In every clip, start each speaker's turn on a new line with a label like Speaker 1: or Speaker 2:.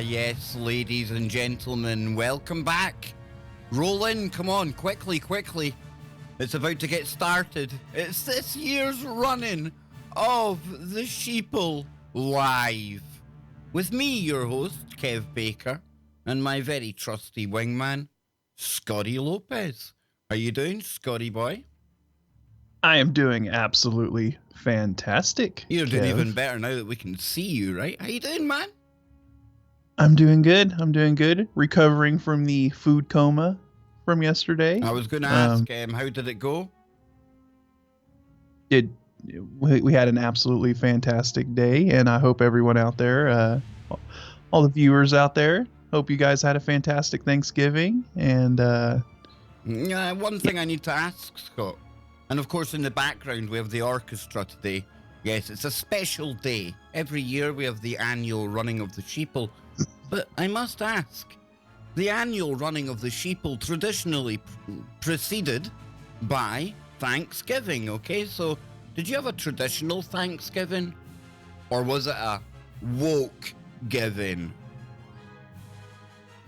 Speaker 1: Yes, ladies and gentlemen, welcome back. Roll in, come on, quickly, quickly. It's about to get started. It's this year's running of the Sheeple Live. With me, your host, Kev Baker, and my very trusty wingman, Scotty Lopez. How you doing, Scotty boy?
Speaker 2: I am doing absolutely fantastic.
Speaker 1: You're doing
Speaker 2: Kev.
Speaker 1: even better now that we can see you, right? How you doing, man?
Speaker 2: I'm doing good. Recovering from the food coma from yesterday.
Speaker 1: I was going to ask, how did it go?
Speaker 2: We had an absolutely fantastic day, and I hope everyone out there, all the viewers out there, hope you guys had a fantastic Thanksgiving. And
Speaker 1: one thing I need to ask, Scott, and of course in the background we have the orchestra today. Yes, it's a special day. Every year we have the annual running of the Sheeple. But I must ask, the annual running of the Sheeple traditionally preceded by Thanksgiving, okay? So did you have a traditional Thanksgiving? Or was it a woke giving?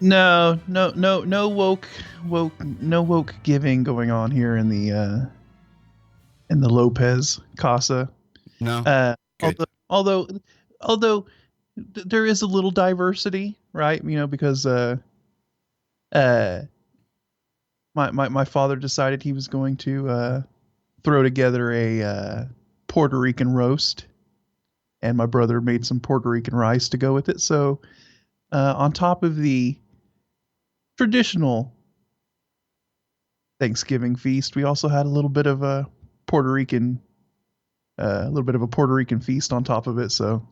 Speaker 2: no woke giving going on here in the Lopez Casa.
Speaker 1: No.
Speaker 2: Although there is a little diversity, right? You know, because my father decided he was going to throw together a Puerto Rican roast, and my brother made some Puerto Rican rice to go with it. So on top of the traditional Thanksgiving feast, we also had a little bit of a Puerto Rican feast on top of it. So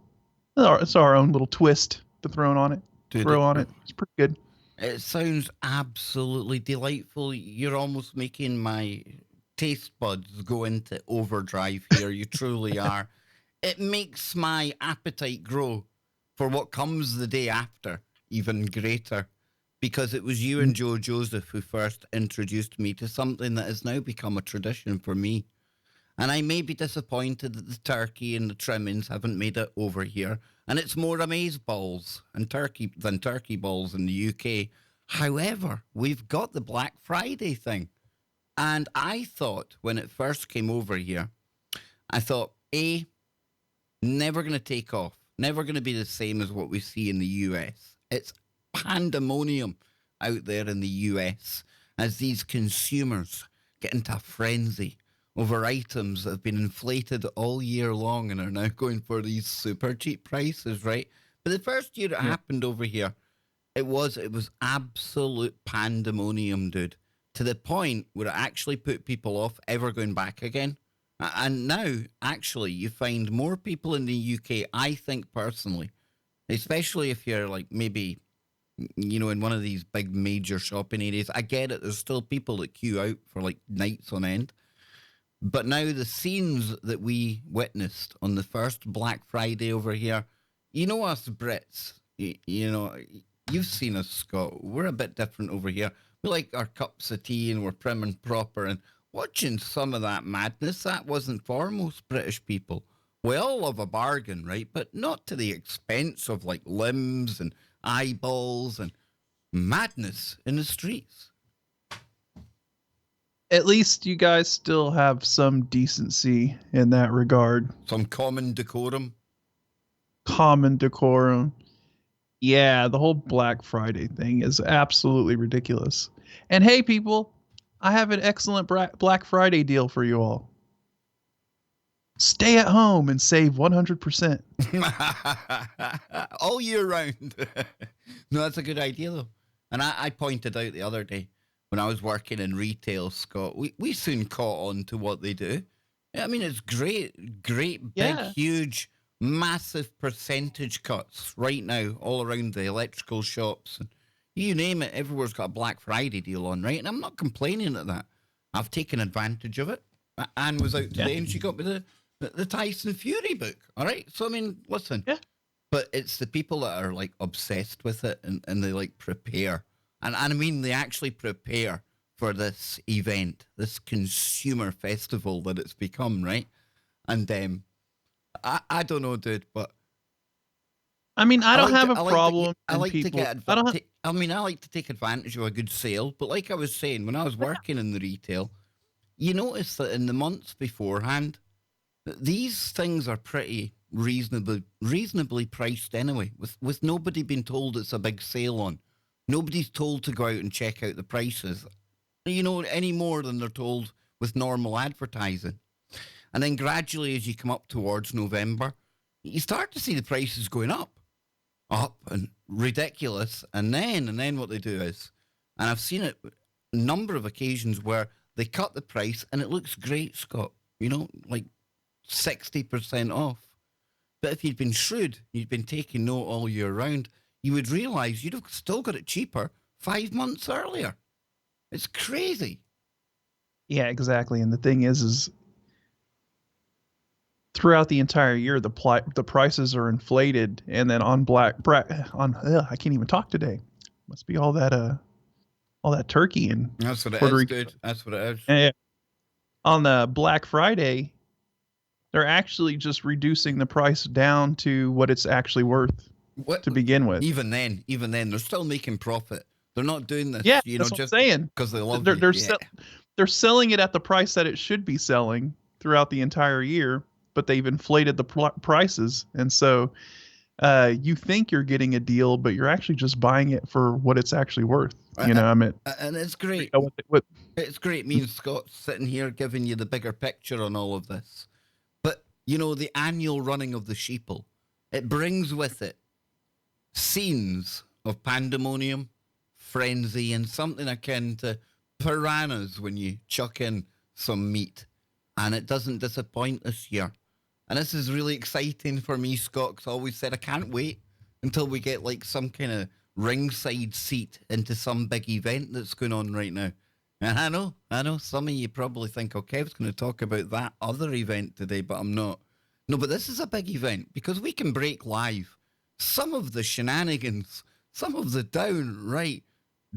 Speaker 2: it's our own little twist to throw on it. It's pretty good.
Speaker 1: It sounds absolutely delightful. You're almost making my taste buds go into overdrive here. You truly are. It makes my appetite grow for what comes the day after even greater, because it was you and Joe Joseph who first introduced me to something that has now become a tradition for me. And I may be disappointed that the turkey and the trimmings haven't made it over here. And it's more amazeballs and turkey than turkey balls in the UK. However, we've got the Black Friday thing. And I thought when it first came over here, I thought, never going to take off. Never going to be the same as what we see in the US. It's pandemonium out there in the US as these consumers get into a frenzy over items that have been inflated all year long and are now going for these super cheap prices, right? But the first year it happened over here, it was absolute pandemonium, dude, to the point where it actually put people off ever going back again. And now, actually, you find more people in the UK, I think personally, especially if you're like maybe, you know, in one of these big major shopping areas. I get it, there's still people that queue out for like nights on end. But now the scenes that we witnessed on the first Black Friday over here, you know us Brits, you know, you've seen us, Scott. We're a bit different over here. We like our cups of tea and we're prim and proper. And watching some of that madness, that wasn't for most British people. We all love a bargain, right? But not to the expense of like limbs and eyeballs and madness in the streets.
Speaker 2: At least you guys still have some decency in that regard.
Speaker 1: Some common decorum.
Speaker 2: Yeah, the whole Black Friday thing is absolutely ridiculous. And hey, people, I have an excellent Black Friday deal for you all. Stay at home and save 100%.
Speaker 1: All year round. No, that's a good idea, though. And I pointed out the other day, when I was working in retail, Scott, we soon caught on to what they do. I mean, it's great, big, huge, massive percentage cuts right now all around the electrical shops. And you name it, everywhere's got a Black Friday deal on, right? And I'm not complaining at that. I've taken advantage of it. Anne was out today and she got me the Tyson Fury book, all right? So, I mean, listen. Yeah. But it's the people that are, like, obsessed with it and they, like, prepare. And I mean, they actually prepare for this event, this consumer festival that it's become, right? And I don't know, dude, but
Speaker 2: I mean, I
Speaker 1: I
Speaker 2: don't
Speaker 1: like
Speaker 2: have
Speaker 1: to,
Speaker 2: a
Speaker 1: I like to,
Speaker 2: problem
Speaker 1: I
Speaker 2: in
Speaker 1: like to
Speaker 2: people.
Speaker 1: get.
Speaker 2: I don't have.
Speaker 1: I mean, I like to take advantage of a good sale. But like I was saying, when I was working in the retail, you notice that in the months beforehand, these things are pretty reasonably priced anyway. With nobody being told it's a big sale on, nobody's told to go out and check out the prices. Any more than they're told with normal advertising. And then gradually, as you come up towards November, you start to see the prices going up and ridiculous. And then what they do is, and I've seen it a number of occasions where they cut the price and it looks great, Scott. Like 60% off. But if you'd been shrewd, you'd been taking note all year round, you would realise you'd have still got it cheaper 5 months earlier. It's crazy.
Speaker 2: Yeah, exactly. And the thing is throughout the entire year, the prices are inflated, and then on I can't even talk today. Must be all that turkey and
Speaker 1: That's what it
Speaker 2: Puerto
Speaker 1: is,
Speaker 2: Rico.
Speaker 1: dude. That's what it is.
Speaker 2: And on the Black Friday, they're actually just reducing the price down to what it's actually worth
Speaker 1: What?
Speaker 2: to begin with.
Speaker 1: Even then, they're still making profit. They're not doing this,
Speaker 2: Yeah, that's what I'm
Speaker 1: just
Speaker 2: saying.
Speaker 1: because they love
Speaker 2: They're
Speaker 1: you.
Speaker 2: they're
Speaker 1: Yeah.
Speaker 2: they're selling it at the price that it should be selling throughout the entire year, but they've inflated the prices, and so you think you're getting a deal, but you're actually just buying it for what it's actually worth. I mean,
Speaker 1: And it's great.
Speaker 2: what
Speaker 1: It's great. Me and Scott sitting here giving you the bigger picture on all of this. But, the annual running of the Sheeple, it brings with it scenes of pandemonium, frenzy, and something akin to piranhas when you chuck in some meat. And it doesn't disappoint this year. And this is really exciting for me, Scott, 'cause I always said I can't wait until we get like some kind of ringside seat into some big event that's going on right now. And I know, some of you probably think, okay, I was going to talk about that other event today, but I'm not. No, but this is a big event because we can break live some of the shenanigans, some of the downright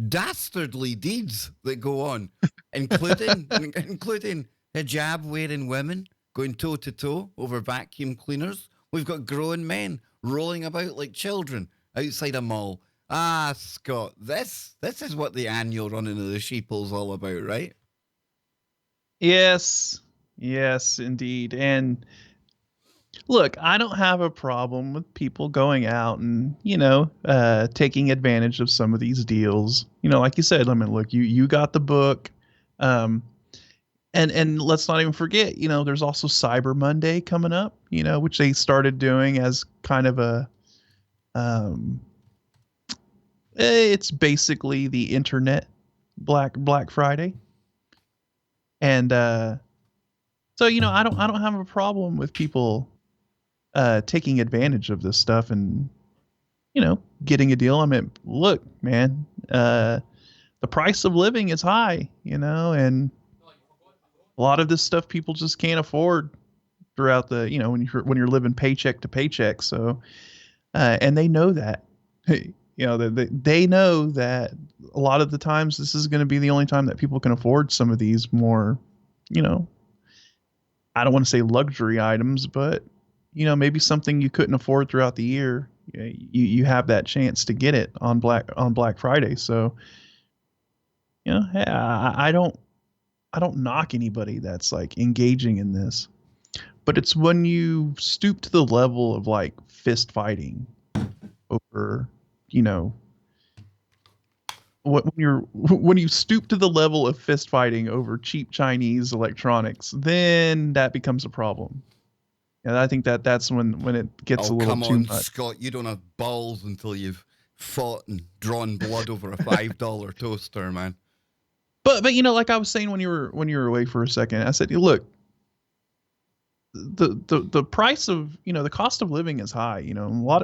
Speaker 1: dastardly deeds that go on, including hijab wearing women going toe to toe over vacuum cleaners. We've got grown men rolling about like children outside a mall. Ah, Scott, this is what the annual running of the Sheeple's all about, right?
Speaker 2: Yes, yes, indeed. And look, I don't have a problem with people going out and taking advantage of some of these deals. Like you said, I mean, look, you got the book. Um, and let's not even forget, there's also Cyber Monday coming up, which they started doing as kind of a um it's basically the internet Black Friday. And so I don't have a problem with people taking advantage of this stuff and getting a deal. I mean, look, man, the price of living is high, and a lot of this stuff people just can't afford throughout the when you're living paycheck to paycheck. So and they know that. They know that a lot of the times this is going to be the only time that people can afford some of these more, you know I don't want to say luxury items, but maybe something you couldn't afford throughout the year. You have that chance to get it on Black Friday. So hey, I don't knock anybody that's like engaging in this, but it's when you stoop to the level of like fist fighting over, you know, when you stoop to the level of fist fighting over cheap Chinese electronics, then that becomes a problem. And I think that's when it gets
Speaker 1: Oh,
Speaker 2: a little
Speaker 1: come
Speaker 2: too
Speaker 1: on,
Speaker 2: much.
Speaker 1: Scott. You don't have balls until you've fought and drawn blood over a $5 toaster, man.
Speaker 2: But like I was saying when you were away for a second, I said, look, the price of the cost of living is high.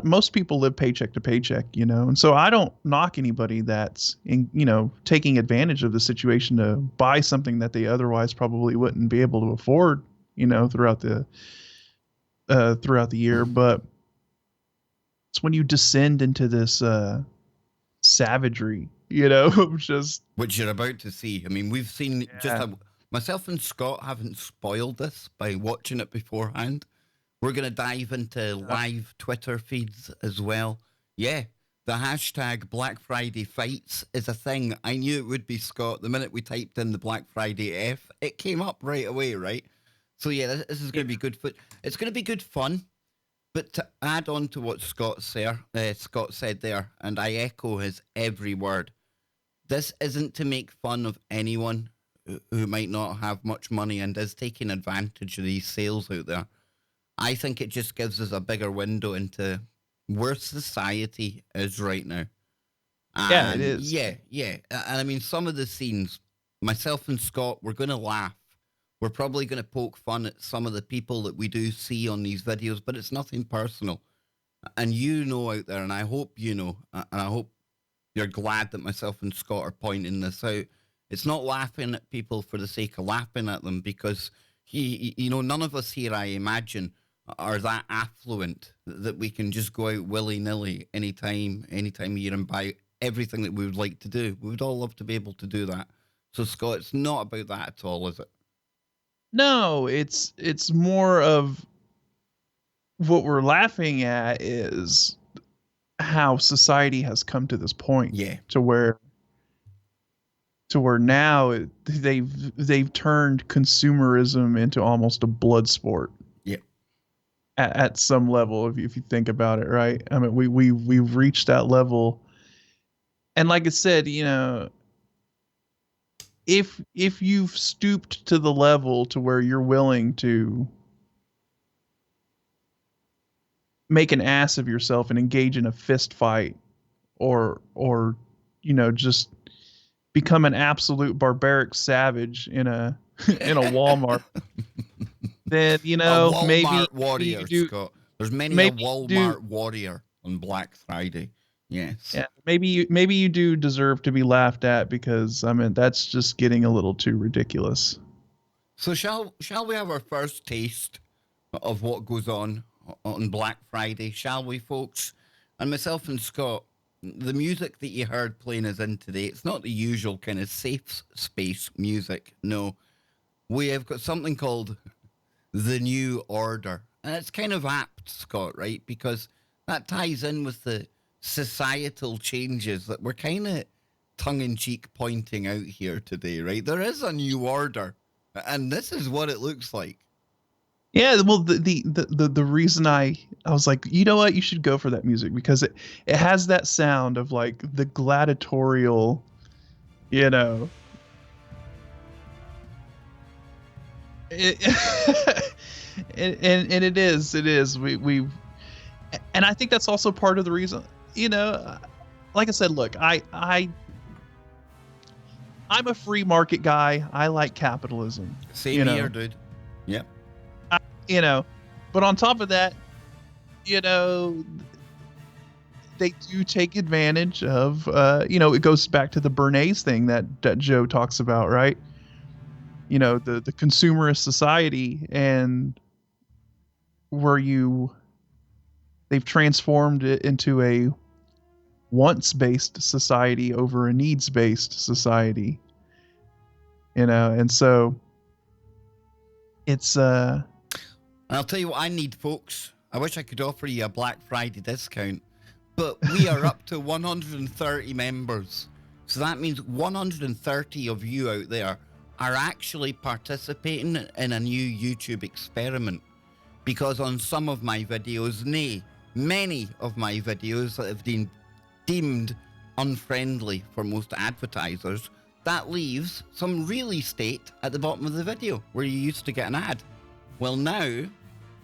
Speaker 2: Most people live paycheck to paycheck. And so I don't knock anybody that's taking advantage of the situation to buy something that they otherwise probably wouldn't be able to afford. Throughout the year, but it's when you descend into this savagery, just
Speaker 1: Which you're about to see. I mean, we've seen
Speaker 2: yeah.
Speaker 1: myself and Scott haven't spoiled this by watching it beforehand, We're going to dive into live Twitter feeds as well. Yeah, the hashtag Black Friday fights is a thing. I knew it would be, Scott. The minute we typed in the Black Friday F, it came up right away, right? So yeah, this is going to be good. It's going to be good fun. But to add on to what Scott said there, and I echo his every word, this isn't to make fun of anyone who might not have much money and is taking advantage of these sales out there. I think it just gives us a bigger window into where society is right now.
Speaker 2: Yeah, it is.
Speaker 1: Yeah. And I mean, some of the scenes, myself and Scott, we're going to laugh. We're probably going to poke fun at some of the people that we do see on these videos, but it's nothing personal. And you know out there, and I hope you know, and I hope you're glad that myself and Scott are pointing this out. It's not laughing at people for the sake of laughing at them, because, none of us here, I imagine, are that affluent that we can just go out willy-nilly anytime of year and buy everything that we would like to do. We would all love to be able to do that. So, Scott, it's not about that at all, is it?
Speaker 2: No, it's more of what we're laughing at is how society has come to this point.
Speaker 1: Yeah.
Speaker 2: To where now they've turned consumerism into almost a blood sport.
Speaker 1: Yeah.
Speaker 2: At some level, if you think about it, right? I mean, we've reached that level, and like I said, if you've stooped to the level to where you're willing to make an ass of yourself and engage in a fist fight, or just become an absolute barbaric savage in a Walmart, then maybe
Speaker 1: warrior, Scott. There's many a Walmart warrior on Black Friday. Yes.
Speaker 2: Yeah, maybe you do deserve to be laughed at, because I mean that's just getting a little too ridiculous.
Speaker 1: So shall we have our first taste of what goes on Black Friday, shall we, folks? And myself and Scott, the music that you heard playing us in today, it's not the usual kind of safe space music. No, we have got something called The New Order. And it's kind of apt, Scott, right? Because that ties in with the societal changes that we're kind of tongue-in-cheek pointing out here today, right? There is a new order, and this is what it looks like.
Speaker 2: Yeah, well, the reason I was like, you know what, you should go for that music, because it has that sound of like the gladiatorial, and it is we and I think that's also part of the reason, like I said, look, I'm a free market guy. I like capitalism.
Speaker 1: Same here, dude. Yep.
Speaker 2: But on top of that, they do take advantage of, it goes back to the Bernays thing that Joe talks about, right? The consumerist society, and where they've transformed it into a wants-based society over a needs-based society, and so it's
Speaker 1: I'll tell you what I need, folks. I wish I could offer you a Black Friday discount, but we are up to 130 members. So that means 130 of you out there are actually participating in a new YouTube experiment. Because on some of my videos, many of my videos that have been deemed unfriendly for most advertisers, that leaves some real estate at the bottom of the video where you used to get an ad. Well, now,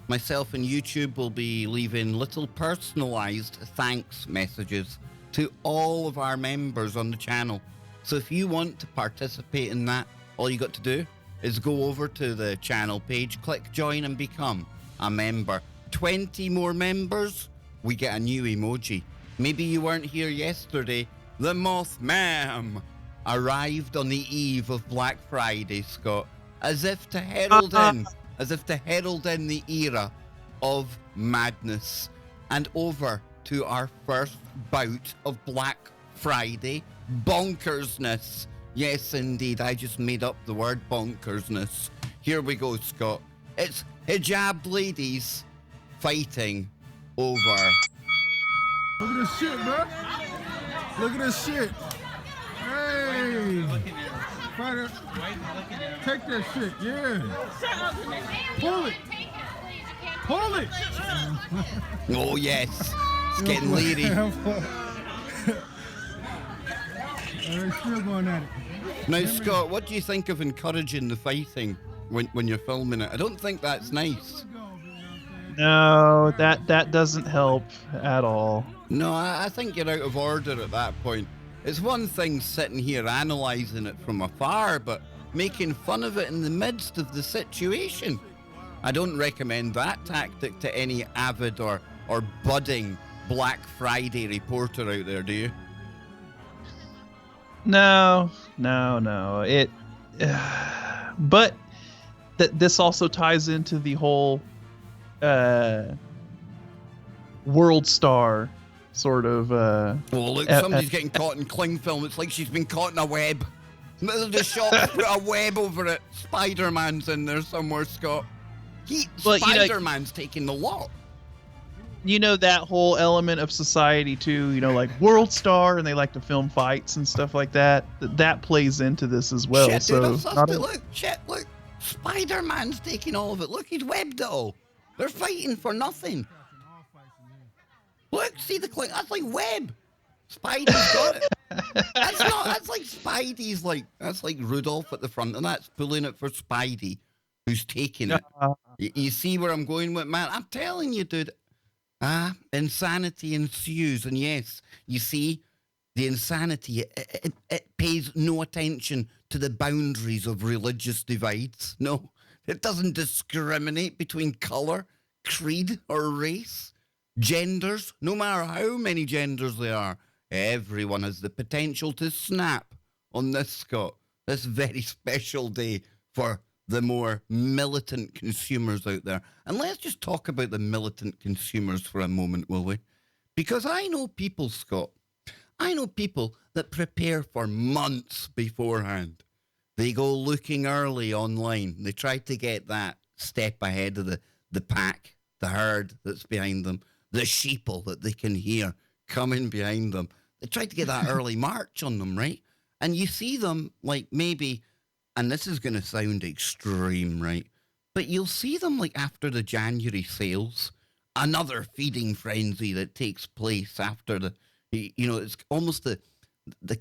Speaker 1: myself and YouTube will be leaving little personalized thanks messages to all of our members on the channel. So if you want to participate in that, all you got to do is go over to the channel page, click join and become a member. 20 more members, we get a new emoji. Maybe you weren't here yesterday. The Mothman arrived on the eve of Black Friday, Scott, as if to herald in the era of madness. And over to our first bout of Black Friday bonkersness. Yes, indeed, I just made up the word bonkersness. Here we go, Scott. It's hijabbed ladies fighting over.
Speaker 3: Look at this shit, bro. Look at this shit. Hey. Fighter. Take that shit, yeah. Pull it. Pull it.
Speaker 1: Oh, yes. It's getting leery.
Speaker 3: They're still going at it.
Speaker 1: Now, Scott, what do you think of encouraging the fighting when you're filming it? I don't think that's nice.
Speaker 2: No, that doesn't help at all.
Speaker 1: No, I think you're out of order at that point. It's one thing sitting here analysing it from afar, but making fun of it in the midst of the situation. I don't recommend that tactic to any avid or budding Black Friday reporter out there, do you?
Speaker 2: No. It, but this also ties into the whole world star sort of.
Speaker 1: Oh, look, somebody's getting caught in cling film. It's like she's been caught in a web. The shop put a web over it. Spider-Man's in there somewhere, Scott. Spider-Man's taking the lot.
Speaker 2: You know, that whole element of society too, you know, like world star, and they like to film fights and stuff like that. That plays into this as well.
Speaker 1: Shit,
Speaker 2: so
Speaker 1: dude, look, Spider-Man's taking all of it. Look, he's webbed it all. They're fighting for nothing. Look, see the click? That's like web. Spidey's got it. That's like Spidey's that's like Rudolph at the front, and that's pulling it for Spidey, who's taking it. You see where I'm going with, man? I'm telling you, dude. Insanity ensues. And yes, you see, the insanity, it pays no attention to the boundaries of religious divides. No, it doesn't discriminate between colour, creed, or race. Genders, no matter how many genders there are, everyone has the potential to snap on this, Scott, this very special day for the more militant consumers out there. And let's just talk about the militant consumers for a moment, will we? Because I know people, Scott, I know people that prepare for months beforehand. They go looking early online. They try to get that step ahead of the pack, the herd that's behind them, the sheeple that they can hear coming behind them. They try to get that early march on them, right? And you see them like maybe, and this is going to sound extreme, right? But you'll see them like after the January sales, another feeding frenzy that takes place after it's almost the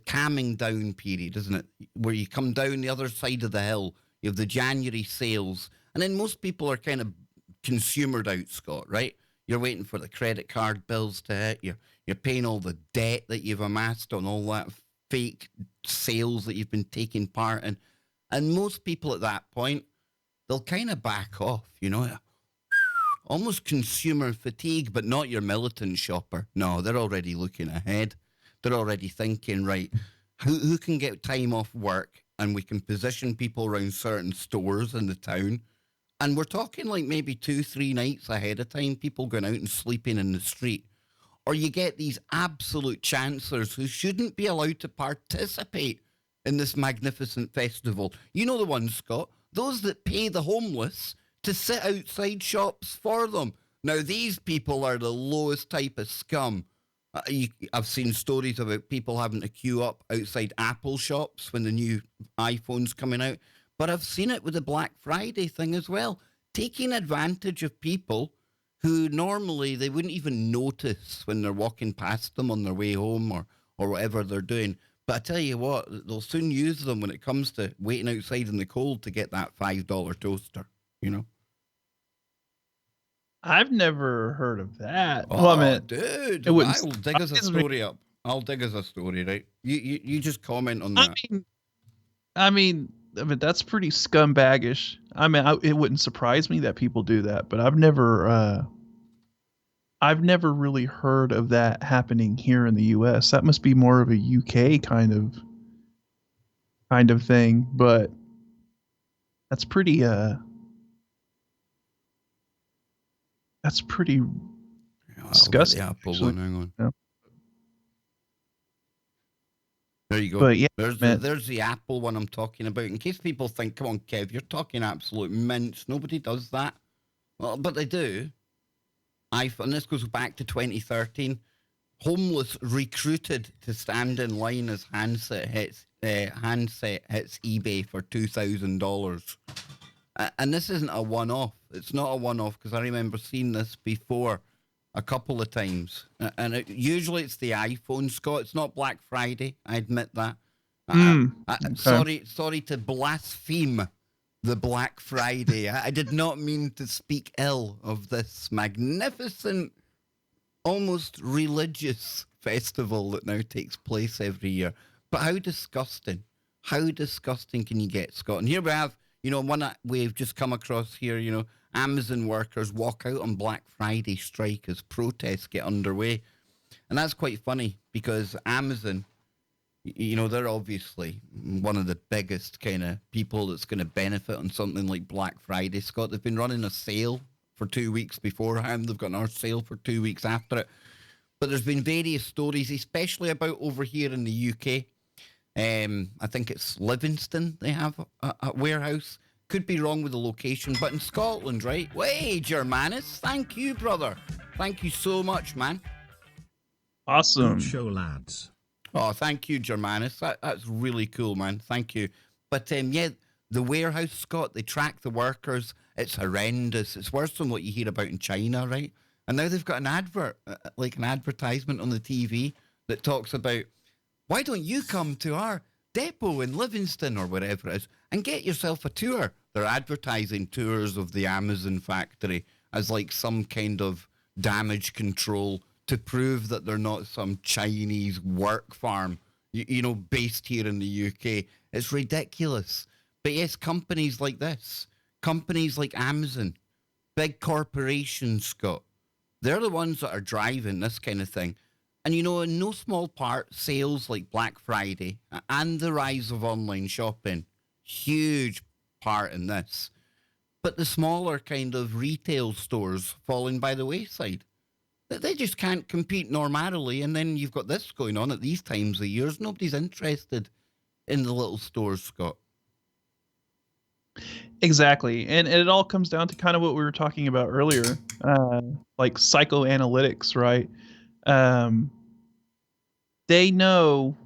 Speaker 1: calming down period, isn't it? Where you come down the other side of the hill, you have the January sales, and then most people are kind of consumered out, Scott, right? You're waiting for the credit card bills to hit. You're paying all the debt that you've amassed on all that fake sales that you've been taking part in. And most people at that point, they'll kind of back off, almost consumer fatigue, but not your militant shopper. No, they're already looking ahead. They're already thinking, right, who can get time off work, and we can position people around certain stores in the town. And we're talking like maybe 2-3 nights ahead of time, people going out and sleeping in the street. Or you get these absolute chancers who shouldn't be allowed to participate in this magnificent festival. You know the ones, Scott, those that pay the homeless to sit outside shops for them. Now, these people are the lowest type of scum. I've seen stories about people having to queue up outside Apple shops when the new iPhone's coming out. But I've seen it with the Black Friday thing as well, taking advantage of people who normally they wouldn't even notice when they're walking past them on their way home or whatever they're doing. But I tell you what, they'll soon use them when it comes to waiting outside in the cold to get that $5 toaster,
Speaker 2: I've never heard of that.
Speaker 1: Oh,
Speaker 2: well, I mean,
Speaker 1: dude, I'll dig us a story up. I'll dig us a story, right? You just comment on that.
Speaker 2: I mean, that's pretty scumbagish. I mean, it wouldn't surprise me that people do that, but I've never really heard of that happening here in the U.S. That must be more of a UK kind of thing, but that's pretty disgusting.
Speaker 1: The Apple one, hang on.
Speaker 2: Yeah.
Speaker 1: There you go.
Speaker 2: But yeah,
Speaker 1: there's the Apple one I'm talking about. In case people think, come on, Kev, you're talking absolute mince. Nobody does that. Well, but they do. iPhone, this goes back to 2013, homeless recruited to stand in line as handset hits eBay for $2,000. And this isn't a one-off. It's not a one-off because I remember seeing this before a couple of times. And usually it's the iPhone, Scott. It's not Black Friday. I admit that.
Speaker 2: Okay.
Speaker 1: Sorry to blaspheme the Black Friday. I did not mean to speak ill of this magnificent, almost religious festival that now takes place every year. But how disgusting. How disgusting can you get, Scott? And here we have, one that we've just come across here, Amazon workers walk out on Black Friday strike as protests get underway. And that's quite funny because Amazon, they're obviously one of the biggest kind of people that's going to benefit on something like Black Friday, Scott. They've been running a sale for 2 weeks beforehand. They've got another sale for 2 weeks after it. But there's been various stories, especially about over here in the UK. I think it's Livingston they have a warehouse. Could be wrong with the location, but in Scotland, right? Way, Germanus. Thank you, brother. Thank you so much, man.
Speaker 2: Awesome.
Speaker 4: Good show, lads.
Speaker 1: Oh, thank you, Germanus. That's really cool, man. Thank you. But yeah, the warehouse, Scott, they track the workers. It's horrendous. It's worse than what you hear about in China, right? And now they've got an advert, like an advertisement on the TV that talks about, why don't you come to our depot in Livingston or wherever it is and get yourself a tour? They're advertising tours of the Amazon factory as like some kind of damage control to prove that they're not some Chinese work farm, based here in the UK. It's ridiculous. But yes, companies like this, companies like Amazon, big corporations, Scott, they're the ones that are driving this kind of thing. And, in no small part, sales like Black Friday and the rise of online shopping, huge part in this. But the smaller kind of retail stores falling by the wayside. They just can't compete normally. And then you've got this going on at these times of years. Nobody's interested in the little stores, Scott.
Speaker 2: Exactly. And it all comes down to kind of what we were talking about earlier, like psychoanalytics, right? They know,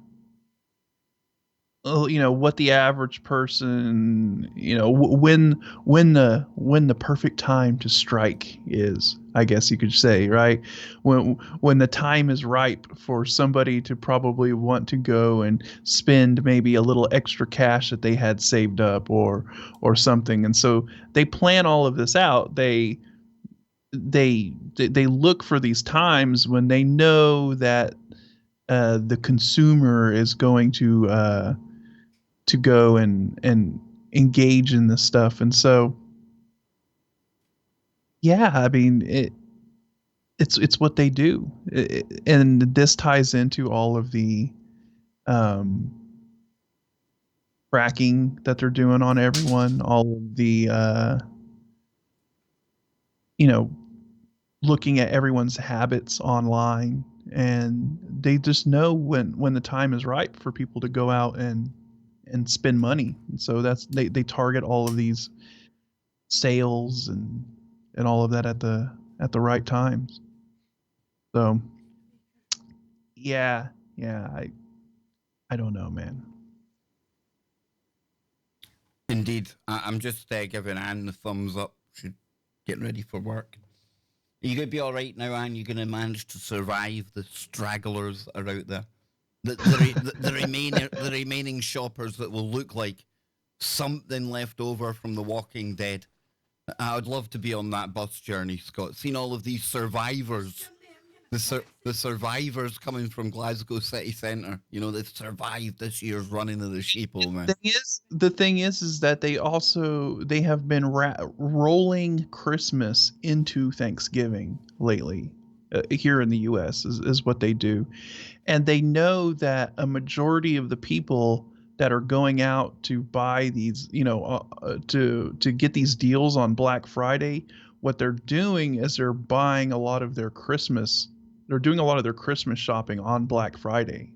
Speaker 2: what the average person, when the perfect time to strike is, I guess you could say, right? When the time is ripe for somebody to probably want to go and spend maybe a little extra cash that they had saved up or something. And so they plan all of this out. They look for these times when they know that the consumer is going to go and engage in this stuff. And so, yeah, I mean, it's what they do. And this ties into all of the tracking that they're doing on everyone, all of the looking at everyone's habits online, and they just know when the time is ripe for people to go out and spend money. And so they target all of these sales and all of that at the right times. So yeah, I don't know, man.
Speaker 1: Indeed. I'm just giving Anne the thumbs up. She's getting ready for work. Are you going to be all right now, Anne? You're going to manage to survive the stragglers that are out there? The remaining shoppers that will look like something left over from The Walking Dead. I would love to be on that bus journey, Scott. Seen all of these survivors. The survivors coming from Glasgow city centre. They've survived this year's running of the Sheeple, man.
Speaker 2: The thing is that they have been rolling Christmas into Thanksgiving lately. Here in the U.S. is what they do. And they know that a majority of the people that are going out to buy these, to get these deals on Black Friday, what they're doing is they're buying a lot of their Christmas. They're doing a lot of their Christmas shopping on Black Friday.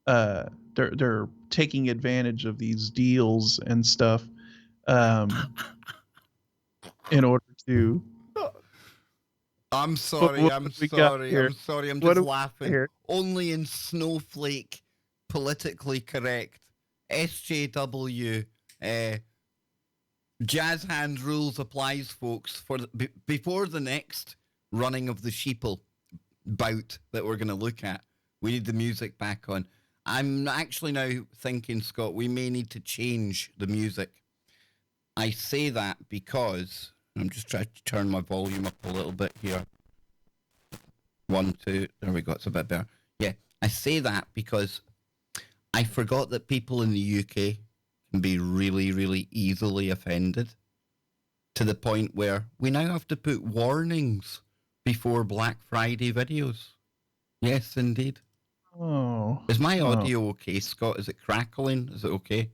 Speaker 2: They're taking advantage of these deals and stuff, in order to.
Speaker 1: I'm sorry.
Speaker 2: what
Speaker 1: I'm
Speaker 2: have we got
Speaker 1: sorry.
Speaker 2: here?
Speaker 1: I'm sorry. I'm
Speaker 2: What
Speaker 1: just
Speaker 2: do we got
Speaker 1: laughing.
Speaker 2: here?
Speaker 1: Only in snowflake, politically correct, SJW, jazz hands rules applies, folks. For before the next running of the Sheeple bout that we're going to look at, we need the music back on. I'm actually now thinking, Scott, we may need to change the music. I say that because I'm just trying to turn my volume up a little bit here. 1, 2, there we go, it's a bit better. Yeah, I say that because I forgot that people in the UK can be really, really easily offended to the point where we now have to put warnings before Black Friday videos. Yes, indeed.
Speaker 2: Oh.
Speaker 1: Is my audio okay, Scott? Is it crackling? Is it okay?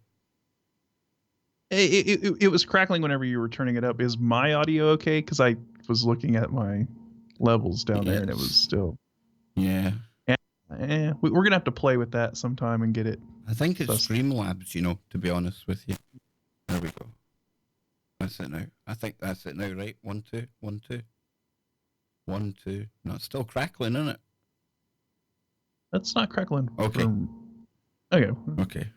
Speaker 2: It was crackling whenever you were turning it up. Is my audio okay? Because I was looking at my levels down there and it was still.
Speaker 1: Yeah.
Speaker 2: We're going to have to play with that sometime and get it.
Speaker 1: I think it's Streamlabs, you know, to be honest with you. There we go. That's it now. I think that's it now, right? 1, 2, 1, 2. 1, 2. No, it's still crackling, isn't it?
Speaker 2: That's not crackling.
Speaker 1: Okay.
Speaker 2: Okay.
Speaker 1: Okay.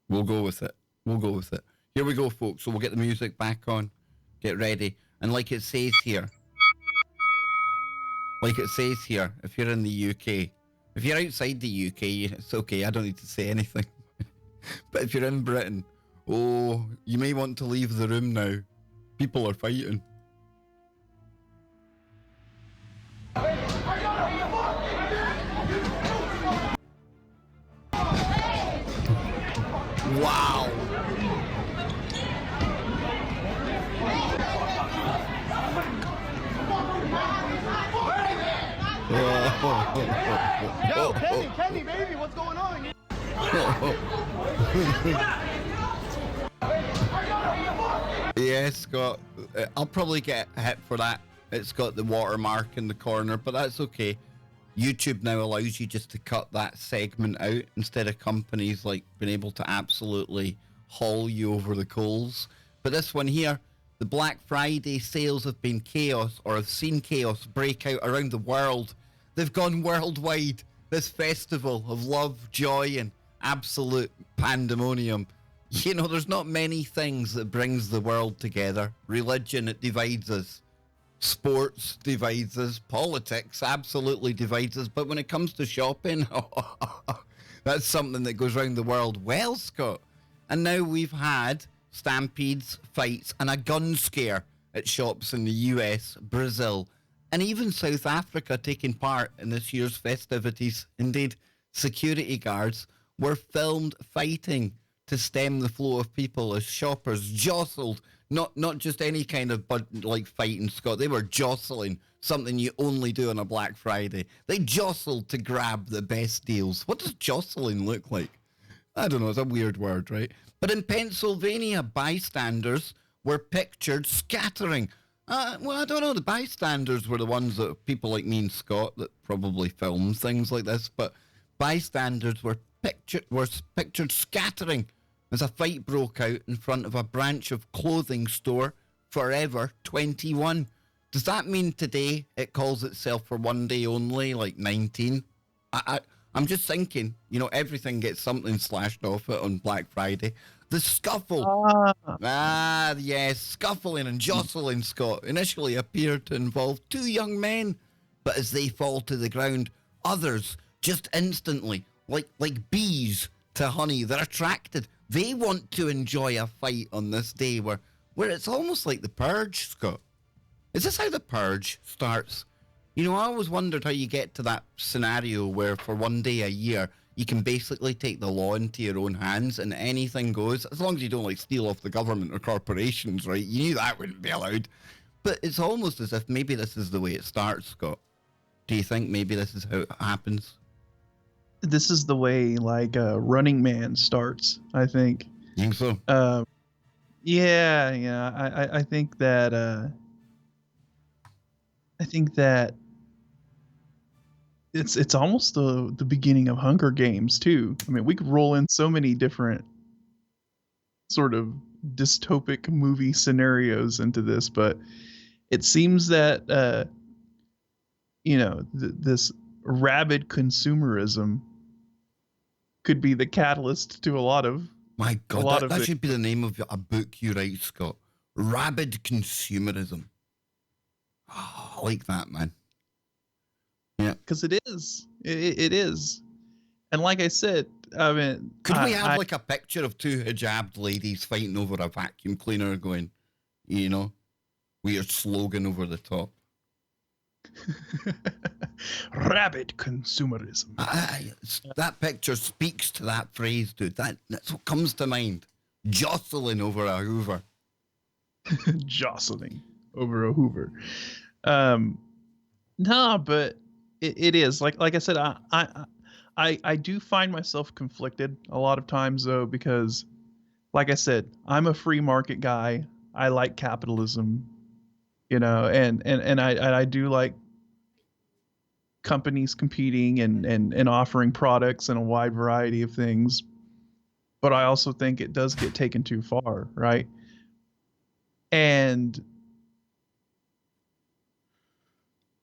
Speaker 1: We'll go with it. We'll go with it. Here we go, folks. So we'll get the music back on. Get ready. And like it says here, if you're in the UK, if you're outside the UK, it's okay. I don't need to say anything. But if you're in Britain, oh, you may want to leave the room now. People are fighting. Wow.
Speaker 4: Yo, Kenny, baby, what's going on?
Speaker 1: Yeah, Scott. I'll probably get hit for that. It's got the watermark in the corner, but that's okay. YouTube now allows you just to cut that segment out instead of companies like being able to absolutely haul you over the coals. But this one here, the Black Friday sales have been chaos, or have seen chaos break out around the world. They've gone worldwide. This festival of love, joy, and absolute pandemonium. You know, there's not many things that brings the world together. Religion, it divides us. Sports divides us. Politics absolutely divides us. But when it comes to shopping, that's something that goes around the world well, Scott. And now we've had stampedes, fights, and a gun scare at shops in the US, Brazil, and even South Africa taking part in this year's festivities. Indeed, security guards were filmed fighting to stem the flow of people as shoppers jostled, not just any kind of like fighting, Scott. They were jostling, something you only do on a Black Friday. They jostled to grab the best deals. What does jostling look like? I don't know, it's a weird word, right? But in Pennsylvania, bystanders were pictured scattering. Well, I don't know, the bystanders were the ones that people like me and Scott that probably film things like this, but bystanders were pictured scattering as a fight broke out in front of a branch of clothing store, Forever 21. Does that mean today it calls itself for one day only, like 19? I'm just thinking, you know, everything gets something slashed off it on Black Friday. The scuffle. Yes, scuffling and jostling, Scott, initially appeared to involve two young men, but as they fall to the ground, others just instantly, like bees to honey, they're attracted. They want to enjoy a fight on this day where it's almost like the purge, Scott. Is this how the purge starts? You know, I always wondered how you get to that scenario where for one day a year, you can basically take the law into your own hands and anything goes, as long as you don't like steal off the government or corporations, right? You knew that wouldn't be allowed. But it's almost as if maybe this is the way it starts, Scott. Do you think maybe this is how it happens?
Speaker 2: This is the way like Running Man starts, I think.
Speaker 1: You think so?
Speaker 2: Yeah. I think that it's almost the beginning of Hunger Games too. I mean, we could roll in so many different sort of dystopic movie scenarios into this, but it seems that this rabid consumerism could be the catalyst to a lot of
Speaker 1: My God, that should be the name of a book you write, Scott. Rabid consumerism. Oh, I like that, man. Yeah,
Speaker 2: because it is. It is. And like I said, I mean,
Speaker 1: could we have like a picture of two hijabbed ladies fighting over a vacuum cleaner, going, weird slogan over the top?
Speaker 2: Rabid consumerism.
Speaker 1: That picture speaks to that phrase, dude. That's what comes to mind. Jostling over a Hoover.
Speaker 2: Jostling over a Hoover. No, but it is like I said. I do find myself conflicted a lot of times though, because like I said, I'm a free market guy. I like capitalism, and I do like companies competing and offering products and a wide variety of things. But I also think it does get taken too far, right? And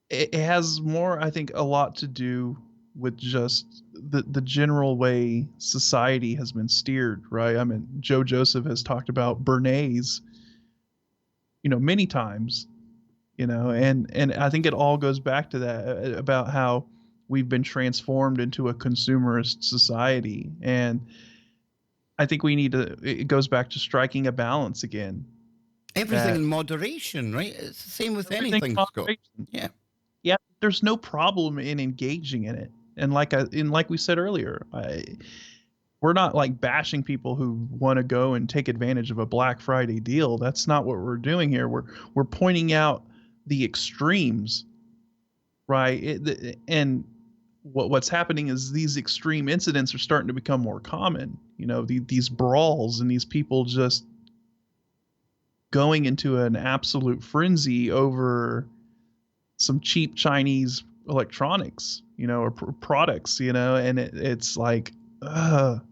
Speaker 2: it has more, I think, a lot to do with just the general way society has been steered, right? I mean, Joe Joseph has talked about Bernays, many times, and I think it all goes back to that, about how we've been transformed into a consumerist society. And I think it goes back to striking a balance again.
Speaker 1: Everything in moderation, right? It's the same with anything, Scott. Yeah.
Speaker 2: Yeah, there's no problem in engaging in it. And like we said earlier, we're not like bashing people who want to go and take advantage of a Black Friday deal. That's not what we're doing here. We're pointing out the extremes, right? And what's happening is these extreme incidents are starting to become more common. These brawls and these people just going into an absolute frenzy over some cheap Chinese electronics, or products, and it's like, got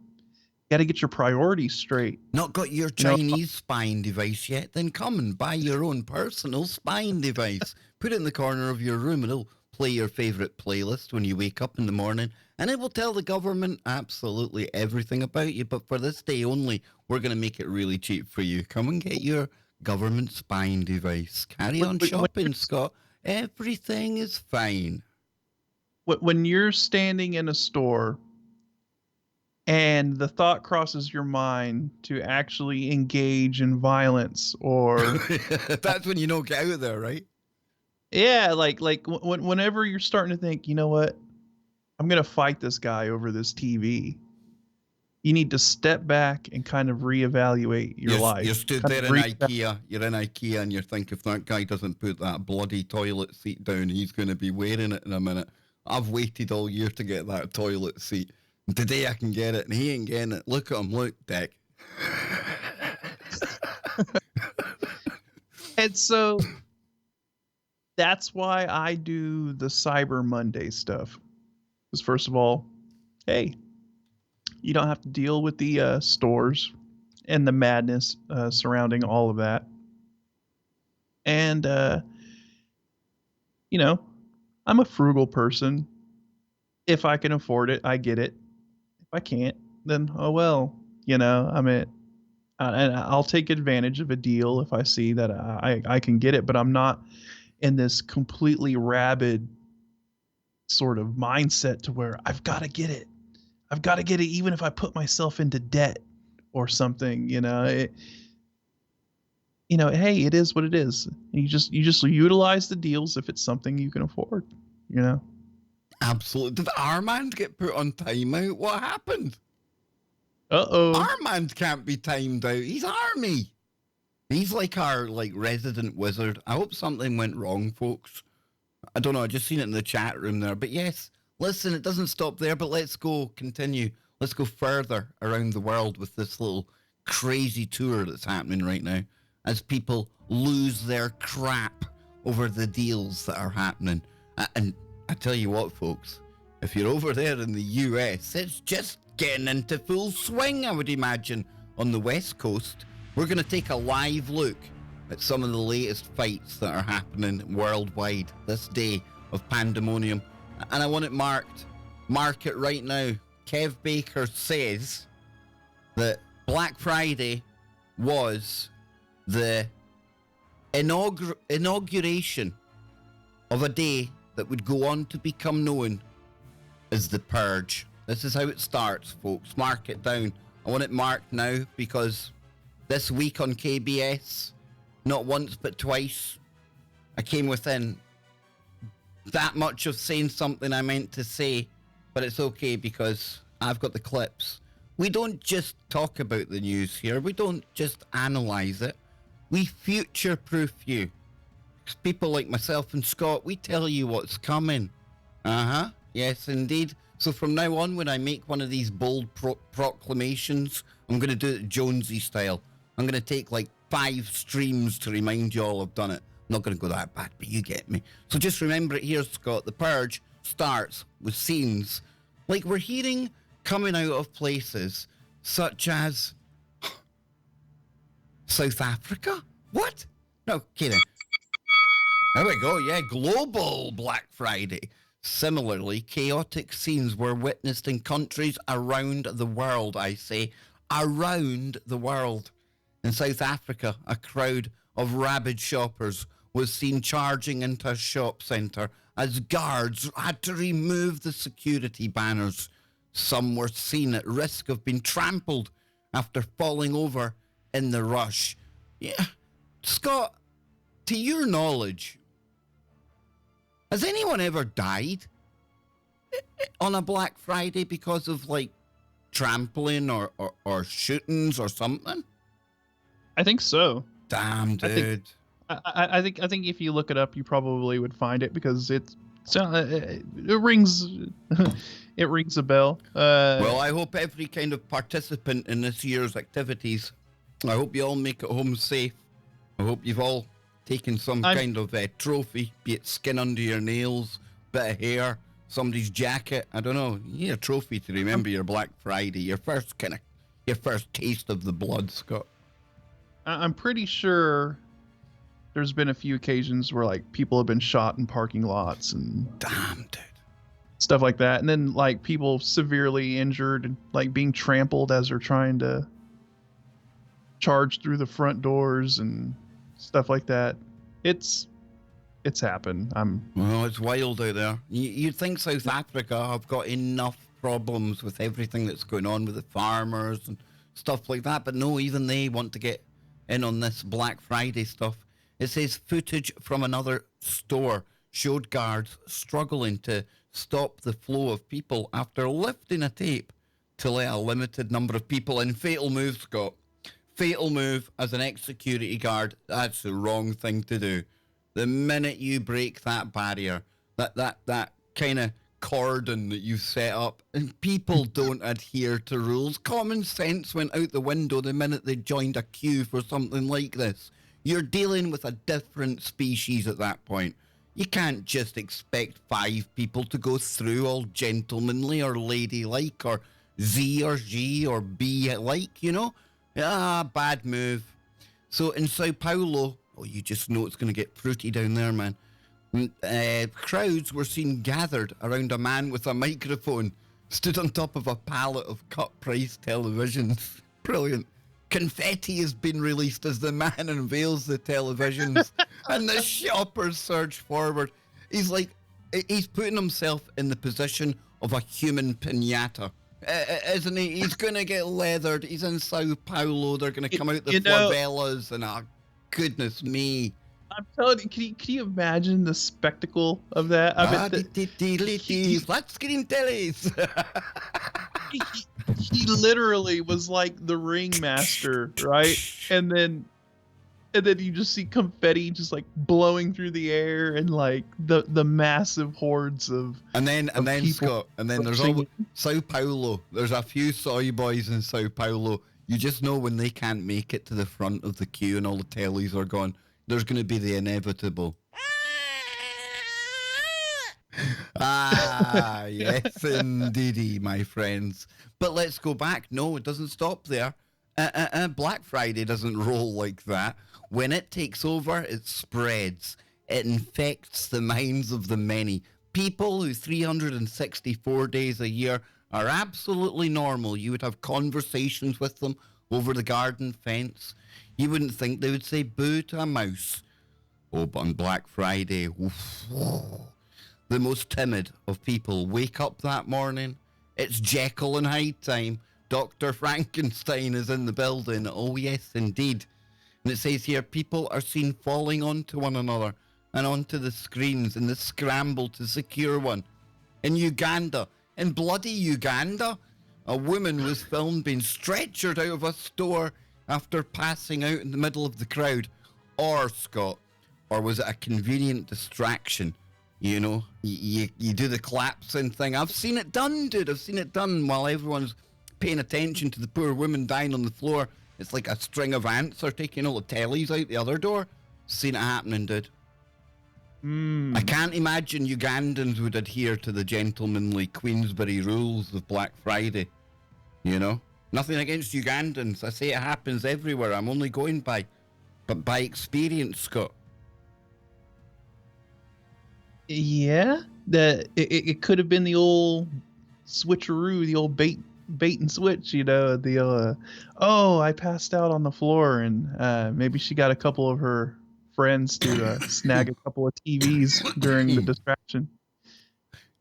Speaker 2: to get your priorities straight.
Speaker 1: Not got your Chinese spying device yet? Then come and buy your own personal spying device. Put it in the corner of your room and it'll play your favorite playlist when you wake up in the morning, and it will tell the government absolutely everything about you. But for this day only, we're going to make it really cheap for you. Come and get your government spying device. Carry on shopping, Scott. Everything is fine.
Speaker 2: When you're standing in a store and the thought crosses your mind to actually engage in violence, or
Speaker 1: that's when you know, get out of there, right?
Speaker 2: Yeah, whenever you're starting to think, you know what, I'm gonna fight this guy over this TV, you need to step back and kind of reevaluate your life.
Speaker 1: You're stood there in IKEA. You're in IKEA and you're thinking, if that guy doesn't put that bloody toilet seat down, he's going to be wearing it in a minute. I've waited all year to get that toilet seat. And today I can get it, and he ain't getting it. Look at him. Look, Dick.
Speaker 2: And so that's why I do the Cyber Monday stuff. Because first of all, hey, you don't have to deal with the stores and the madness surrounding all of that. And, I'm a frugal person. If I can afford it, I get it. If I can't, then, oh well. And I'll take advantage of a deal if I see that I can get it. But I'm not in this completely rabid sort of mindset to where I've got to get it. I've got to get it even if I put myself into debt or something, hey, it is what it is. You just utilize the deals if it's something you can afford,
Speaker 1: Absolutely. Did Armand get put on timeout? What happened?
Speaker 2: Uh-oh.
Speaker 1: Armand can't be timed out. He's Army. He's like our resident wizard. I hope something went wrong, folks. I don't know. I just seen it in the chat room there. But yes, listen, it doesn't stop there, but let's continue. Let's go further around the world with this little crazy tour that's happening right now as people lose their crap over the deals that are happening. And I tell you what, folks, if you're over there in the US, it's just getting into full swing, I would imagine. On the West Coast, we're going to take a live look at some of the latest fights that are happening worldwide this day of pandemonium. And I want it marked. Mark it right now. Kev Baker says that Black Friday was the inauguration of a day that would go on to become known as the purge. This is how it starts, folks. Mark it down. I want it marked now because this week on KBS, not once but twice, I came within that much of saying something I meant to say, but it's okay because I've got the clips. We don't just talk about the news here. We don't just analyze it. We future-proof you. People like myself and Scott, we tell you what's coming. Yes, indeed. So from now on, when I make one of these bold proclamations, I'm going to do it Jonesy style. I'm going to take like 5 streams to remind you all I've done it. I'm not going to go that bad, but you get me. So just remember it here, Scott. The purge starts with scenes like we're hearing coming out of places such as South Africa? What? No kidding. There we go. Yeah, global Black Friday. Similarly, chaotic scenes were witnessed in countries around the world, I say. Around the world. In South Africa, a crowd of rabid shoppers was seen charging into a shop centre as guards had to remove the security banners. Some were seen at risk of being trampled after falling over in the rush. Yeah, Scott, to your knowledge, has anyone ever died on a Black Friday because of, like, trampling or shootings or something?
Speaker 2: I think so.
Speaker 1: Damn, dude.
Speaker 2: I think if you look it up, you probably would find it because it rings it rings a bell.
Speaker 1: Well, I hope every kind of participant in this year's activities, I hope you all make it home safe. I hope you've all taken some kind of trophy, be it skin under your nails, bit of hair, somebody's jacket. I don't know. You need a trophy to remember your Black Friday, your first taste of the blood, Scott.
Speaker 2: I'm pretty sure there's been a few occasions where like people have been shot in parking lots and
Speaker 1: damn, dude,
Speaker 2: stuff like that, and then like people severely injured and like being trampled as they're trying to charge through the front doors and stuff like that. It's happened.
Speaker 1: Well, it's wild out there. You'd think South Africa have got enough problems with everything that's going on with the farmers and stuff like that, but no, even they want to get in on this Black Friday stuff. It says footage from another store showed guards struggling to stop the flow of people after lifting a tape to let a limited number of people in. Fatal move, Scott. Fatal move as an ex-security guard. That's the wrong thing to do. The minute you break that barrier, that kind of cordon that you've set up, and people don't adhere to rules. Common sense went out the window the minute they joined a queue for something like this. You're dealing with a different species at that point. You can't just expect 5 people to go through all gentlemanly or ladylike or Z or G or B like, you know? Bad move. So in Sao Paulo, you just know it's going to get fruity down there, man. Crowds were seen gathered around a man with a microphone stood on top of a pallet of cut-price televisions. Brilliant. Confetti has been released as the man unveils the televisions and the shoppers surge forward. He's putting himself in the position of a human piñata, isn't he? He's going to get leathered. He's in Sao Paulo. They're going to come out the favelas and goodness me.
Speaker 2: I'm telling you, can you imagine the spectacle of that?
Speaker 1: Flat screen tellies.
Speaker 2: He literally was like the ringmaster, right? And then you just see confetti just like blowing through the air and like the massive hordes of
Speaker 1: and then Scott, and then there's all Sao Paulo. There's a few soy boys in Sao Paulo. You just know when they can't make it to the front of the queue and all the tellies are gone. There's going to be the inevitable. Yes, indeedy, my friends. But let's go back. No, it doesn't stop there. Black Friday doesn't roll like that. When it takes over, it spreads. it infects the minds of the many. People who 364 days a year are absolutely normal. You would have conversations with them over the garden fence. You wouldn't think they would say boo to a mouse. Oh, but on Black Friday, oof, the most timid of people wake up that morning. It's Jekyll and Hyde time. Dr. Frankenstein is in the building. Oh, yes, indeed. And it says here, people are seen falling onto one another and onto the screens in the scramble to secure one. In Uganda, in bloody Uganda, a woman was filmed being stretchered out of a store after passing out in the middle of the crowd. Or, Scott, or was it a convenient distraction? You know, you do the collapsing thing. I've seen it done, dude. I've seen it done while everyone's paying attention to the poor woman dying on the floor. It's like a string of ants are taking all the tellies out the other door. Seen it happening, dude. I can't imagine Ugandans would adhere to the gentlemanly Queensberry rules of Black Friday. You know? Nothing against Ugandans. I say it happens everywhere. I'm only going by experience, Scott.
Speaker 2: Yeah, it could have been the old switcheroo, the old bait and switch, you know, oh, I passed out on the floor, and maybe she got a couple of her friends to snag a couple of TVs during the distraction.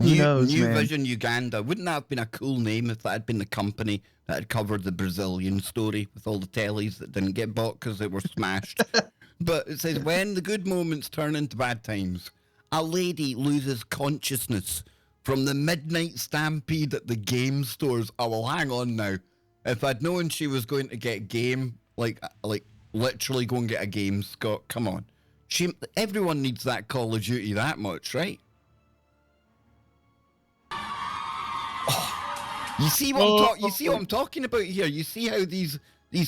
Speaker 2: Who knows,
Speaker 1: New
Speaker 2: man?
Speaker 1: Vision Uganda. Wouldn't that have been a cool name if that had been the company that had covered the Brazilian story with all the tellies that didn't get bought because they were smashed? But it says, when the good moments turn into bad times, a lady loses consciousness from the midnight stampede at the game stores. Oh, well, hang on now. If I'd known she was going to get game, like literally go and get a game, Scott, come on. Everyone needs that Call of Duty that much, right? Oh, you see what I'm talking about here? You see how these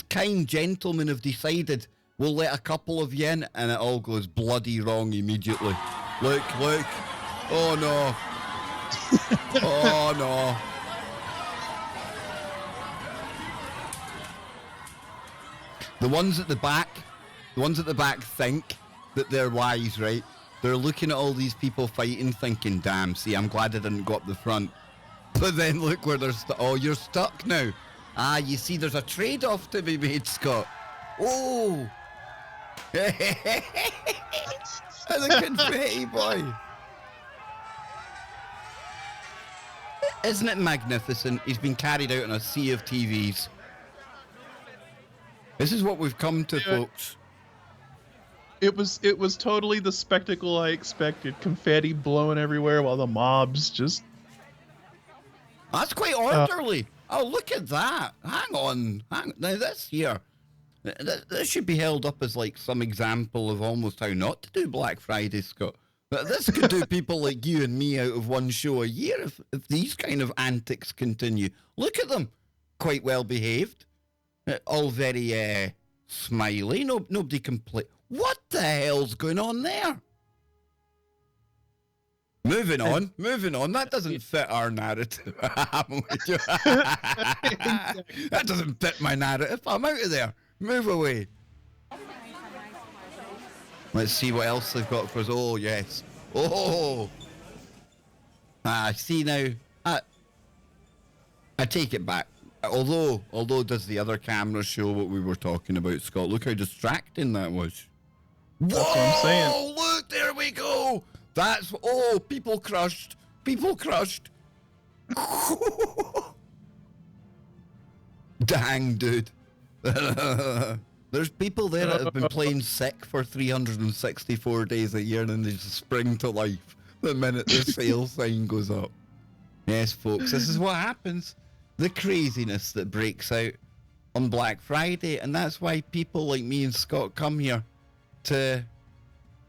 Speaker 1: kind gentlemen have decided we'll let a couple of you in, and it all goes bloody wrong immediately. Look. Oh, no. Oh, no. The ones at the back think that they're wise, right? They're looking at all these people fighting, thinking, damn, see, I'm glad I didn't go up the front. But then look where they're stuck. Oh, you're stuck now. Ah, you see, there's a trade-off to be made, Scott. Oh. The confetti boy. Isn't it magnificent? He's been carried out in a sea of TVs. This is what we've come to, folks.
Speaker 2: It was totally the spectacle I expected. Confetti blowing everywhere while the mobs just...
Speaker 1: That's quite orderly. Oh, look at that. Hang on. Now this here, this should be held up as like some example of almost how not to do Black Friday, Scott. But this could do people like you and me out of one show a year if these kind of antics continue. Look at them. Quite well behaved. All very smiley. Nobody complain. What the hell's going on there? Moving on. That doesn't fit our narrative. That doesn't fit my narrative. I'm out of there. Move away. Let's see what else they've got for us. Oh, yes. Oh. I see now. I take it back. Although does the other camera show what we were talking about, Scott? Look how distracting that was.
Speaker 2: That's what I'm saying.
Speaker 1: Look, there we go. People crushed. Dang, dude. There's people there that have been playing sick for 364 days a year and then they just spring to life the minute the sale sign goes up. Yes, folks, this is what happens. The craziness that breaks out on Black Friday, and that's why people like me and Scott come here to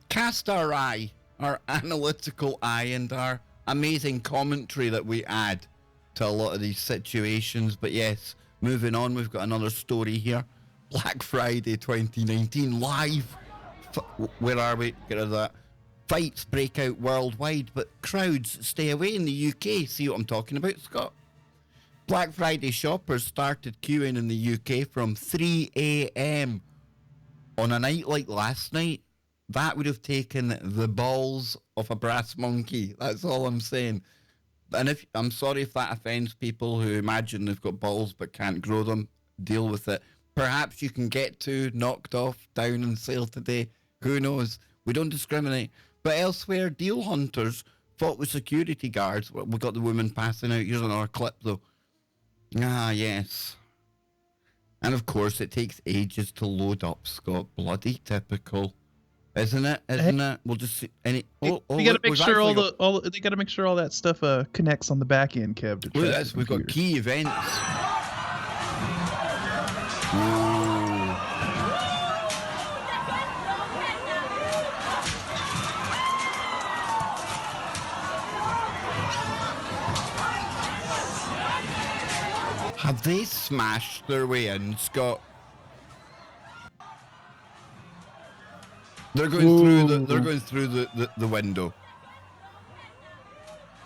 Speaker 1: cast our eye, our analytical eye, and our amazing commentary that we add to a lot of these situations. But yes, moving on, we've got another story here. Black Friday 2019 live. Where are we? Get rid of that. Fights break out worldwide, but crowds stay away in the UK. See what I'm talking about, Scott? Black Friday shoppers started queuing in the UK from 3 a.m. on a night like last night. that would have taken the balls of a brass monkey. That's all I'm saying. And if I'm sorry if that offends people who imagine they've got balls but can't grow them, deal with it. Perhaps you can get two knocked off down and sale today. Who knows? We don't discriminate. But elsewhere, deal hunters fought with security guards. We got the woman passing out. Here's another clip, though. Ah, yes. And of course, it takes ages to load up, Scott. Bloody typical. Isn't it? Isn't it? We'll just see any.
Speaker 2: You got to make sure they got to make sure all that stuff connects on the back end, Kev.
Speaker 1: Look at this. We've got key events. Have they smashed their way in, Scott? They're going through the window.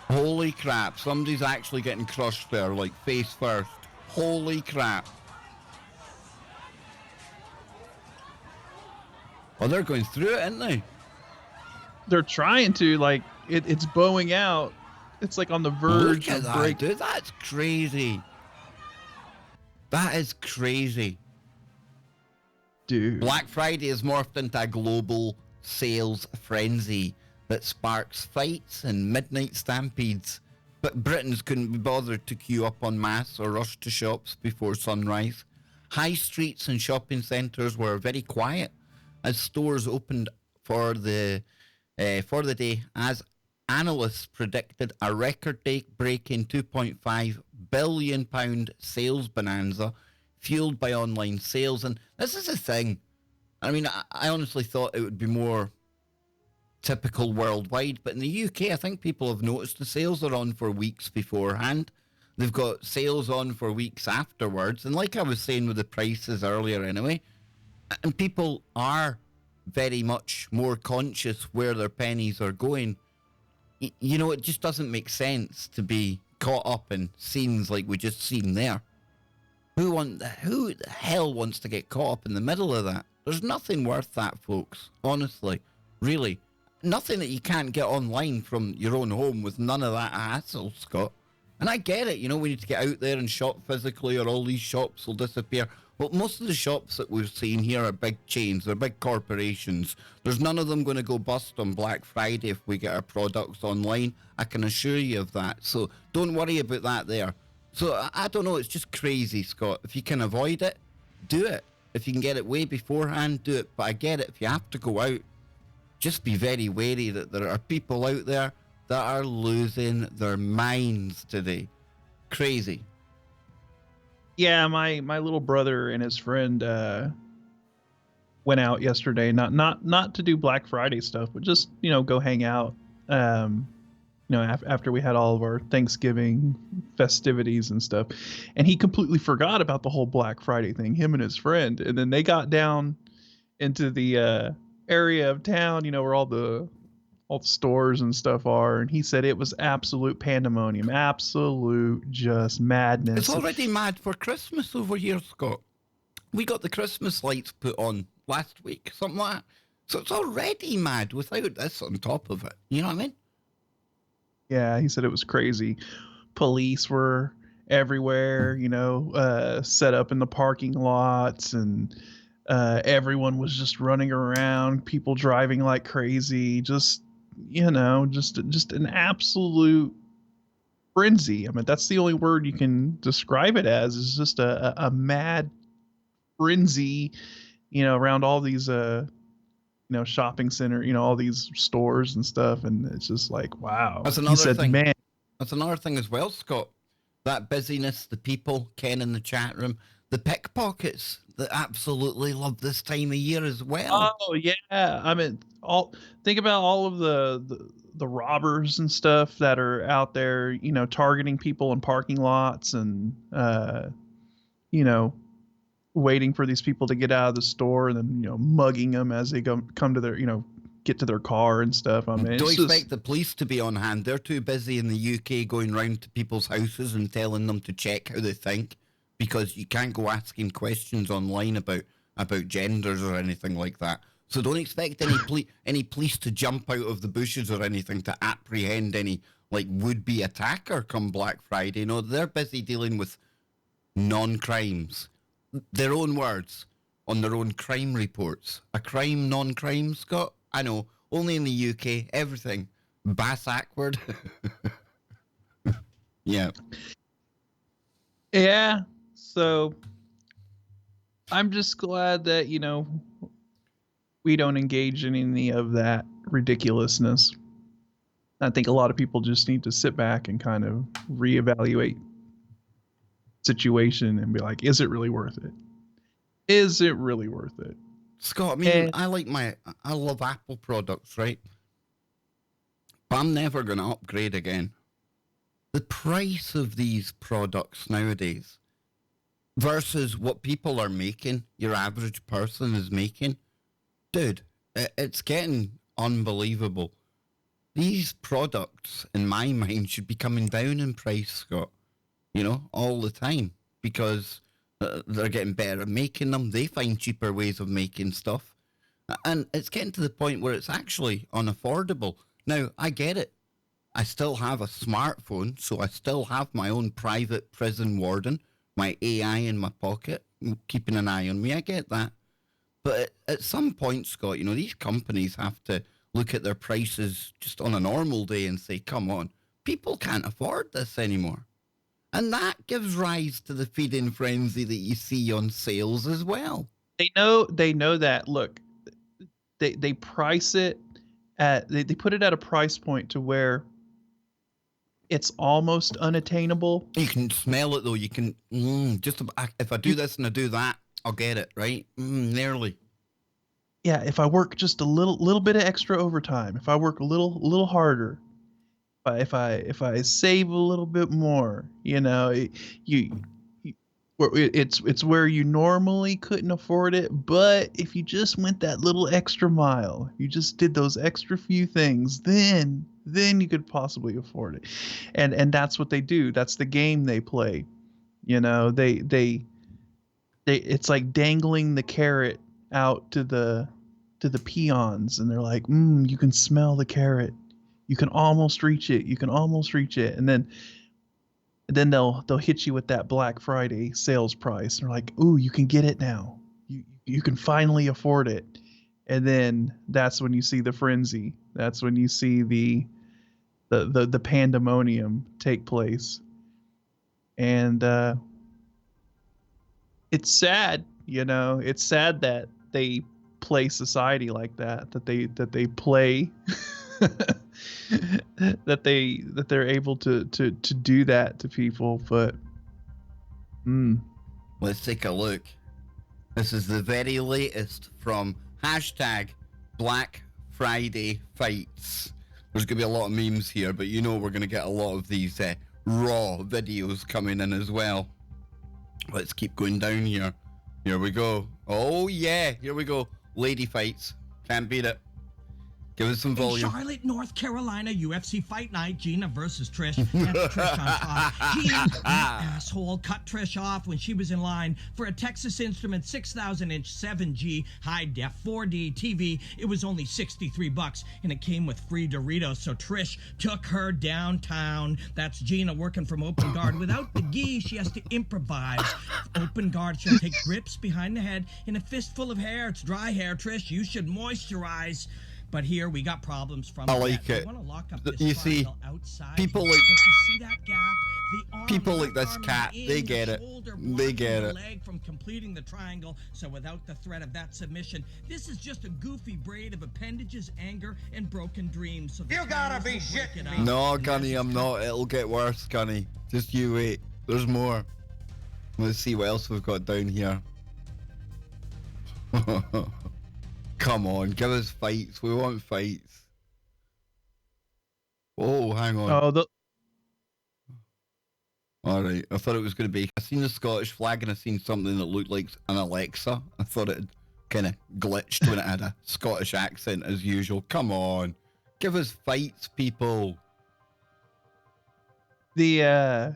Speaker 1: Holy crap, somebody's actually getting crushed there, like face first. Holy crap. Oh, they're going through it, aren't they?
Speaker 2: They're trying to, like, it's bowing out. It's like on the verge of break.
Speaker 1: Dude, that's crazy. That is crazy.
Speaker 2: Dude.
Speaker 1: Black Friday has morphed into a global sales frenzy that sparks fights and midnight stampedes. But Britons couldn't be bothered to queue up en masse or rush to shops before sunrise. High streets and shopping centres were very quiet as stores opened for the day, as analysts predicted a record-breaking £2.5 billion sales bonanza fueled by online sales. And this is the thing. I mean, I honestly thought it would be more typical worldwide, but in the UK, I think people have noticed the sales are on for weeks beforehand. They've got sales on for weeks afterwards. And like I was saying with the prices earlier anyway, and people are very much more conscious where their pennies are going. You know, it just doesn't make sense to be caught up in scenes like we just seen there. Who the hell wants to get caught up in the middle of that? There's nothing worth that, folks. Honestly. Really. Nothing that you can't get online from your own home with none of that hassle, Scott. And I get it, you know, we need to get out there and shop physically or all these shops will disappear. But most of the shops that we've seen here are big chains. They're big corporations. There's none of them going to go bust on Black Friday if we get our products online. I can assure you of that. So don't worry about that there. So I don't know. It's just crazy, Scott. If you can avoid it, do it. If you can get it way beforehand, do it. But I get it. If you have to go out, just be very wary that there are people out there that are losing their minds today. Crazy.
Speaker 2: Yeah, my little brother and his friend went out yesterday, not to do Black Friday stuff, but just, you know, go hang out. You know, after we had all of our Thanksgiving festivities and stuff, and he completely forgot about the whole Black Friday thing, him and his friend. And then they got down into the area of town, you know, where all the stores and stuff are, and he said it was absolute pandemonium, absolute just madness.
Speaker 1: It's already mad for Christmas over here, Scott. We got the Christmas lights put on last week, something like that. So it's already mad without this on top of it. You know what I mean?
Speaker 2: Yeah, he said it was crazy. Police were everywhere, you know, set up in the parking lots, and everyone was just running around, people driving like crazy, just, you know, just an absolute frenzy. I mean, that's the only word you can describe it as, is just a mad frenzy, you know, around all these you know, shopping center, you know, all these stores and stuff. And it's just like, wow.
Speaker 1: That's another thing. Man. That's another thing as well, Scott. That busyness, the people, Ken in the chat room, the pickpockets that absolutely love this time of year as well.
Speaker 2: Oh yeah. I mean, think about all of the robbers and stuff that are out there, you know, targeting people in parking lots and, you know, waiting for these people to get out of the store and then, you know, mugging them as they come to their, you know, get to their car and stuff. I mean,
Speaker 1: don't expect the police to be on hand. They're too busy in the UK going round to people's houses and telling them to check how they think, because you can't go asking questions online about genders or anything like that. So don't expect any police to jump out of the bushes or anything to apprehend any like would-be attacker come Black Friday. No, they're busy dealing with non-crimes. Their own words on their own crime reports. A crime, non-crime, Scott? I know. Only in the UK. Everything. Bass awkward. Yeah.
Speaker 2: Yeah. So I'm just glad that, we don't engage in any of that ridiculousness. I think a lot of people just need to sit back and kind of reevaluate situation and be like, is it really worth it? Is it really worth it?
Speaker 1: Scott, I mean, I love Apple products, right? But I'm never going to upgrade again. The price of these products nowadays versus what people are making, your average person is making, dude, it's getting unbelievable. These products, in my mind, should be coming down in price, Scott, all the time, because they're getting better at making them. They find cheaper ways of making stuff. And it's getting to the point where it's actually unaffordable. Now, I get it. I still have a smartphone, so I still have my own private prison warden, my AI in my pocket, keeping an eye on me. I get that. But at some point, Scott, these companies have to look at their prices just on a normal day and say, come on, people can't afford this anymore. And that gives rise to the feeding frenzy that you see on sales as well.
Speaker 2: They know that. Look, they price it at, they put it at a price point to where it's almost unattainable.
Speaker 1: You can smell it though. You can if I do this and I do that, I'll get it, right? Nearly.
Speaker 2: Yeah, if I work just a little bit of extra overtime, if I work a little harder, if I save a little bit more, it's where you normally couldn't afford it, but if you just went that little extra mile, you just did those extra few things, then you could possibly afford it. And that's what they do. That's the game they play. They it's like dangling the carrot out to the peons, and they're like, you can smell the carrot. You can almost reach it. And then they'll hit you with that Black Friday sales price. They're like, ooh, you can get it now. You can finally afford it. And then that's when you see the frenzy. That's when you see the pandemonium take place. And it's sad, it's sad that they play society like that they play that they're able to do that to people. But
Speaker 1: let's take a look. This is the very latest from hashtag Black Friday Fights. There's going to be a lot of memes here, but we're going to get a lot of these raw videos coming in as well. Let's keep going down here. Here we go. Oh yeah, here we go. Lady fights. Can't beat it. Give us some volume.
Speaker 5: In Charlotte, North Carolina, UFC Fight Night, Gina versus Trish. And Trish on top. Gina, asshole, cut Trish off when she was in line for a Texas Instruments 6,000-inch 7G high-def 4D TV. It was only $63, and it came with free Doritos. So Trish took her downtown. That's Gina working from open guard. Without the gi, she has to improvise. Open guard, she'll take grips behind the head in a fistful of hair. It's dry hair, Trish. You should moisturize. But here we got problems from.
Speaker 1: I like it. You see, people like people like this cat. They get it. They get it.
Speaker 5: Leg from completing the triangle. So without the threat of that submission, this is just a goofy braid of appendages, anger, and broken dreams. So you gotta be shitting me.
Speaker 1: No, Gunny, I'm not. It'll get worse, Gunny. Just you wait. There's more. Let's see what else we've got down here. Come on, give us fights. We want fights. Oh, hang on. All right, I thought it was going to be. I seen the Scottish flag and I seen something that looked like an Alexa. I thought it kind of glitched when it had a Scottish accent as usual. Come on, give us fights, people.
Speaker 2: The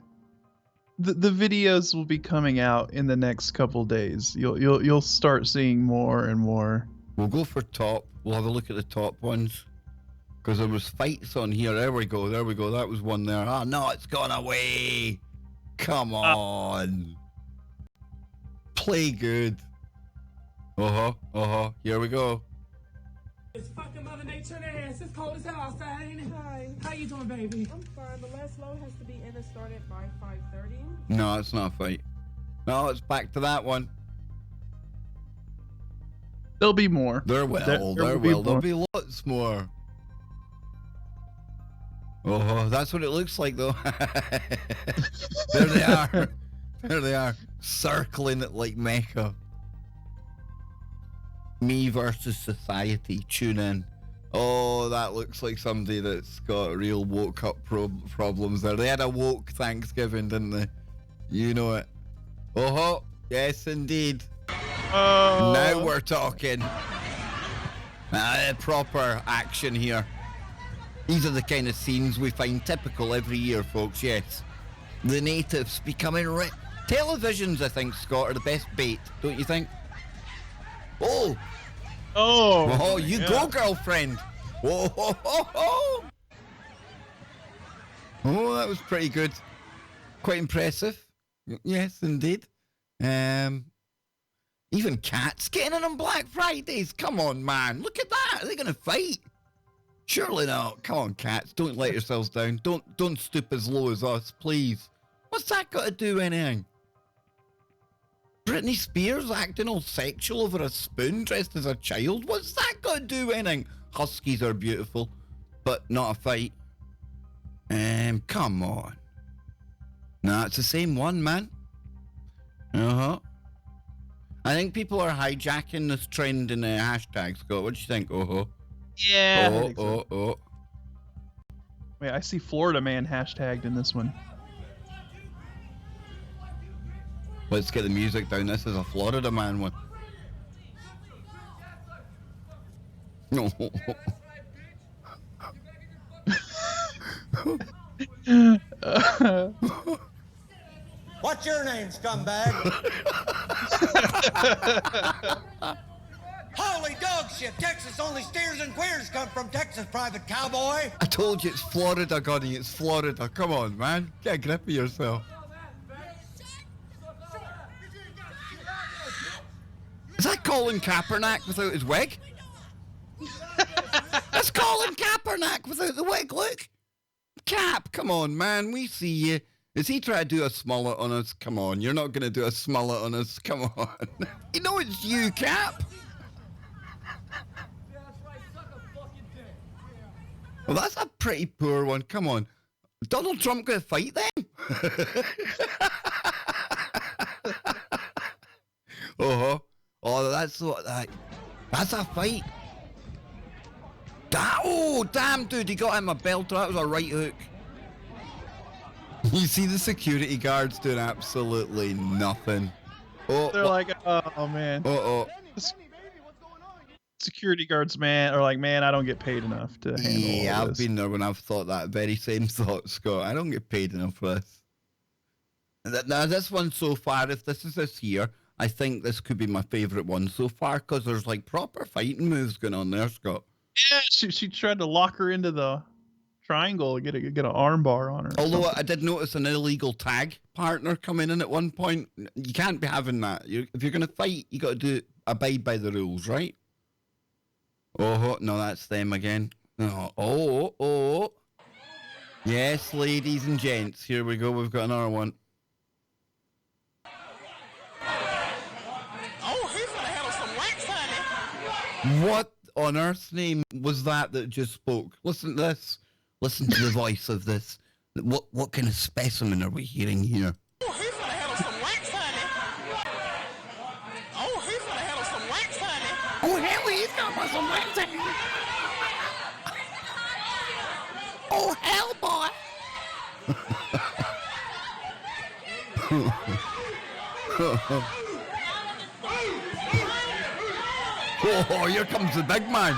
Speaker 2: videos will be coming out in the next couple days. You'll start seeing more and more.
Speaker 1: We'll go for top. We'll have a look at the top ones. Because there was fights on here. There we go. There we go. That was one there. Oh, no, it's gone away. Come on. Play good. Here we go.
Speaker 6: It's fucking Mother Nature ass. It's cold as hell outside, ain't it?
Speaker 7: Hi.
Speaker 6: How you doing, baby?
Speaker 7: I'm fine. The last load has to be in and started by 5:30.
Speaker 1: No, it's not a fight. No, it's back to that one.
Speaker 2: There'll be more.
Speaker 1: There will. There'll be lots more. That's what it looks like, though. There they are. There they are. Circling it like Mecca. Me versus society. Tune in. Oh, that looks like somebody that's got real woke up problems there. They had a woke Thanksgiving, didn't they? You know it. Yes, indeed. Now we're talking. Proper action here. These are the kind of scenes we find typical every year, folks, yes. The natives becoming rich. Televisions, I think, Scott, are the best bait, don't you think? Oh, you go, girlfriend. Oh, that was pretty good. Quite impressive. Yes, indeed. Even cats getting in on Black Fridays. Come on, man. Look at that. Are they going to fight? Surely not. Come on, cats. Don't let yourselves down. Don't stoop as low as us, please. What's that got to do with anything? Britney Spears acting all sexual over a spoon dressed as a child? What's that got to do with anything? Huskies are beautiful, but not a fight. Come on. Nah, it's the same one, man. I think people are hijacking this trend in the hashtag, Scott. What do you think?
Speaker 2: Yeah. Wait, I see Florida man hashtagged in this one.
Speaker 1: Let's get the music down. This is a Florida man one. No.
Speaker 8: What's your name, scumbag? Holy dog shit! Texas only steers and queers come from Texas, private cowboy.
Speaker 1: I told you it's Florida, Gunny. It's Florida. Come on, man. Get a grip of yourself. Is that Colin Kaepernick without his wig? That's Colin Kaepernick without the wig, look. Cap, come on, man. We see you. Is he trying to do a smullet on us? Come on, you're not going to do a smullet on us. Come on. You know it's you, Cap. Well, that's a pretty poor one. Come on. Donald Trump going to fight them? Oh, that's what that's a fight. Oh, damn, dude, he got him a belter. That was a right hook. You see the security guards doing absolutely nothing.
Speaker 2: They're like, oh, man. Security guards, man, are like, man, I don't get paid enough to handle all
Speaker 1: Yeah, I've
Speaker 2: this.
Speaker 1: been there when I've thought that very same thought, Scott. I don't get paid enough for this. Now, this one so far, if this is this year, I think this could be my favourite one so far because there's like proper fighting moves going on there, Scott.
Speaker 2: Yeah, she tried to lock her into the triangle and get an arm bar on her.
Speaker 1: Although I did notice an illegal tag partner coming in at one point. You can't be having that. If you're going to fight, you got to abide by the rules, right? Oh, no, that's them again. Oh. Yes, ladies and gents, here we go. We've got another one. What on earth's name was that just spoke? Listen to this. Listen to the voice of this. What kind of specimen are we hearing here?
Speaker 8: Oh, he's gonna handle some wax, honey. Oh, he's gonna handle some wax, honey.
Speaker 1: Oh, hell, he's got some wax, oh, hell, boy. Oh, here comes the big man.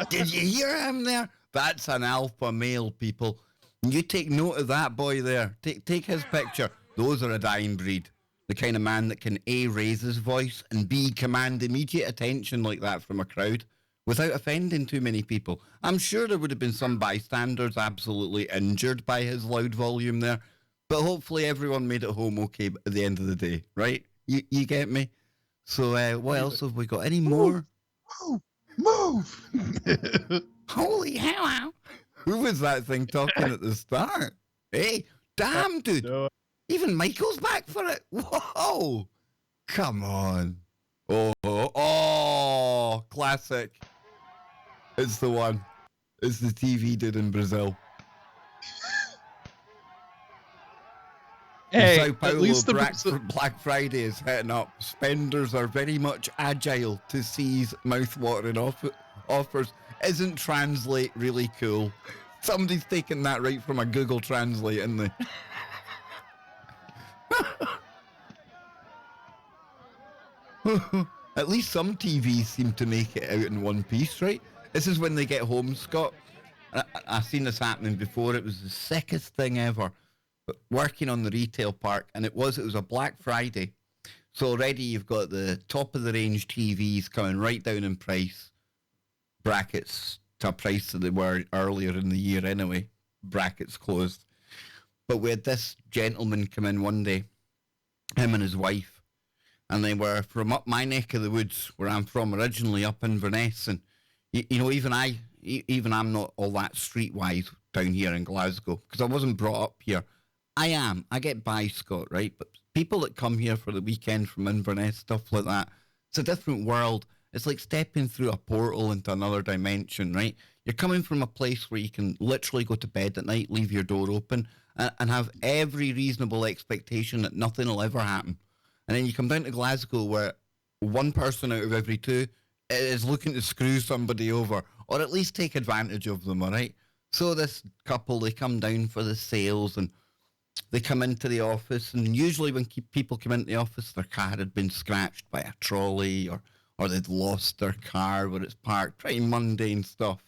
Speaker 1: Did you hear him there? That's an alpha male, people. You take note of that boy there. Take his picture. Those are a dying breed. the kind of man that can A, raise his voice, and B, command immediate attention like that from a crowd without offending too many people. I'm sure there would have been some bystanders absolutely injured by his loud volume there, but hopefully everyone made it home okay at the end of the day, right? You get me? So what else have we got? Any more?
Speaker 2: Move!
Speaker 1: Holy hell! Who was that thing talking at the start? Hey, damn, dude!
Speaker 2: No.
Speaker 1: Even Michael's back for it. Whoa! Come on! Oh! Classic! It's the one. It's the TV dude in Brazil.
Speaker 2: Hey,
Speaker 1: Sao Paulo,
Speaker 2: at least
Speaker 1: Black Friday is hitting up. Spenders are very much agile to seize mouth-watering offers. Isn't translate really cool? Somebody's taken that right from a Google Translate, isn't they? At least some TVs seem to make it out in one piece, right? This is when they get home, Scott. I've seen this happening before. It was the sickest thing ever. But working on the retail park, and it was a Black Friday. So already you've got the top of the range TVs coming right down in price. Brackets to a price that they were earlier in the year anyway. Brackets closed. But we had this gentleman come in one day, him and his wife, and they were from up my neck of the woods, where I'm from originally, up in Inverness. And, you know, even I'm not all that streetwise down here in Glasgow, because I wasn't brought up here. I am. I get by, Scott, right? But people that come here for the weekend from Inverness, stuff like that, it's a different world. It's like stepping through a portal into another dimension, right? You're coming from a place where you can literally go to bed at night, leave your door open, and have every reasonable expectation that nothing will ever happen. And then you come down to Glasgow, where one person out of every two is looking to screw somebody over, or at least take advantage of them, all right? So this couple, they come down for the sales, and they come into the office, and usually when people come into the office, their car had been scratched by a trolley, or they'd lost their car where it's parked, pretty mundane stuff.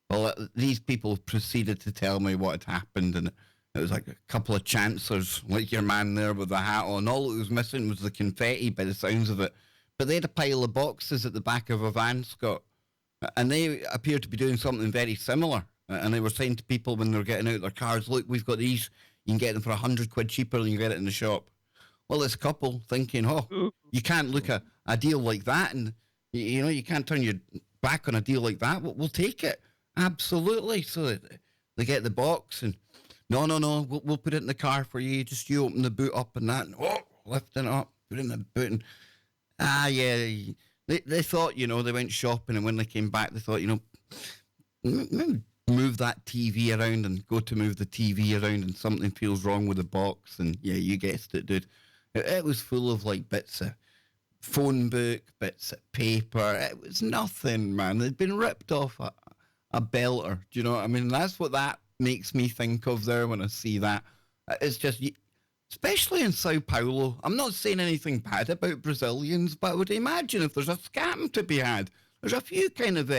Speaker 1: Well, these people proceeded to tell me what had happened, and it was like a couple of chancers, like your man there with the hat on. All it was missing was the confetti by the sounds of it. But they had a pile of boxes at the back of a van, Scott, and they appeared to be doing something very similar. And they were saying to people when they were getting out their cars, look, we've got these. You can get them for £100 cheaper than you get it in the shop. Well, this couple thinking, you can't look at a deal like that, and you know, you can't turn your back on a deal like that. We'll take it. Absolutely. So they get the box, and no, we'll put it in the car for you. Just you open the boot up and that, and lifting it up, put it in the boot, and yeah. They thought, you know, they went shopping, and when they came back, they thought, you know, move that TV around and go to move the TV around, and something feels wrong with the box. And yeah, you guessed it, dude. It was full of like bits of phone book, bits of paper. It was nothing, man. They'd been ripped off a belter. Do you know what I mean? That's what that makes me think of there when I see that. It's just, especially in Sao Paulo. I'm not saying anything bad about Brazilians, but I would imagine if there's a scam to be had, there's a few kind of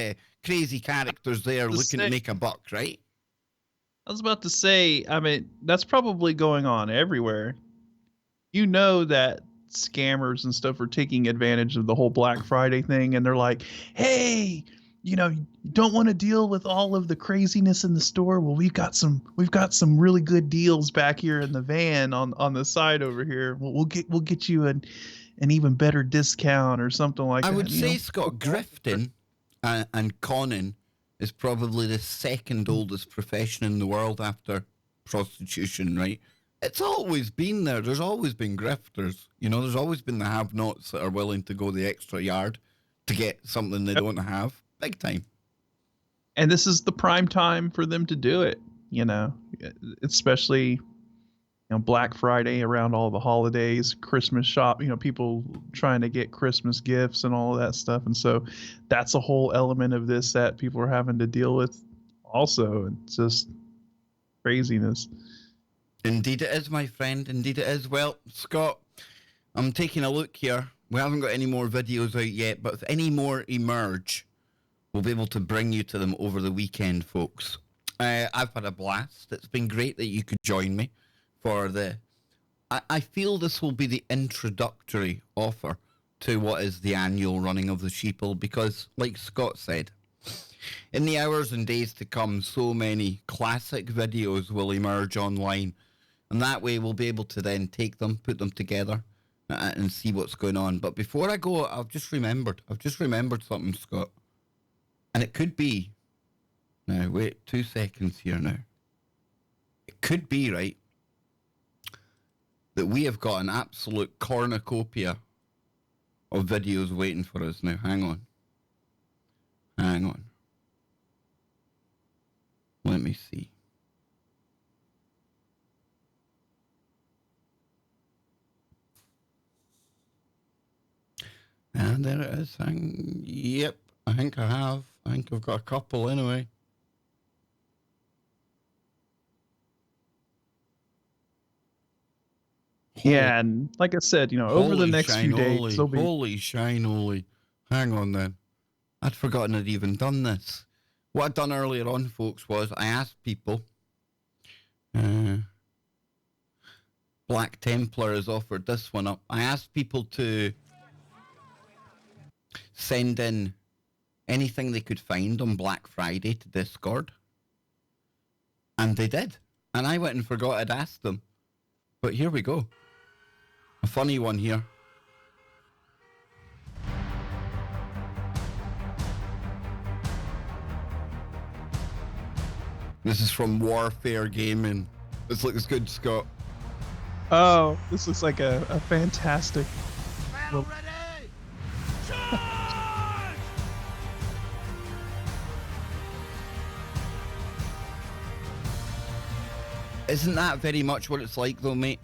Speaker 1: crazy characters there looking to make a buck, right?
Speaker 2: I was about to say, I mean, that's probably going on everywhere. You know that scammers and stuff are taking advantage of the whole Black Friday thing, and they're like, hey, you know, you don't want to deal with all of the craziness in the store? Well, we've got some really good deals back here in the van on the side over here. We'll get you an even better discount or something like that.
Speaker 1: I would say, Scott, grifting and conning is probably the second oldest profession in the world after prostitution, right? It's always been there. There's always been grifters. You know, there's always been the have-nots that are willing to go the extra yard to get something they don't have. Big time.
Speaker 2: And this is the prime time for them to do it, you know, especially, you know, Black Friday, around all the holidays, Christmas shop, you know, people trying to get Christmas gifts and all of that stuff. And so that's a whole element of this that people are having to deal with also. It's just craziness.
Speaker 1: Indeed it is, my friend. Indeed it is. Well, Scott, I'm taking a look here. We haven't got any more videos out yet, but if any more emerge, we'll be able to bring you to them over the weekend, folks. I've had a blast. It's been great that you could join me for the I feel this will be the introductory offer to what is the annual running of the Sheeple, because, like Scott said, in the hours and days to come, so many classic videos will emerge online, and that way we'll be able to then take them, put them together, and see what's going on. But before I go, I've just remembered something, Scott, and it could be. Now wait 2 seconds here. Now it could be right that we have got an absolute cornucopia of videos waiting for us now. Hang on. Let me see. And there it is. Yep, I think I have. I think I've got a couple anyway.
Speaker 2: Yeah, and like I said, over the next few days, there'll be...
Speaker 1: Holy shinoly. Hang on then. I'd forgotten I'd even done this. What I'd done earlier on, folks, was I asked people... Black Templar has offered this one up. I asked people to send in anything they could find on Black Friday to Discord. And they did. And I went and forgot I'd asked them. But here we go. A funny one here. This is from Warfare Gaming. This looks good, Scott.
Speaker 2: Oh, this looks like a fantastic...
Speaker 8: Battle ready! Charge!
Speaker 1: Isn't that very much what it's like, though, mate?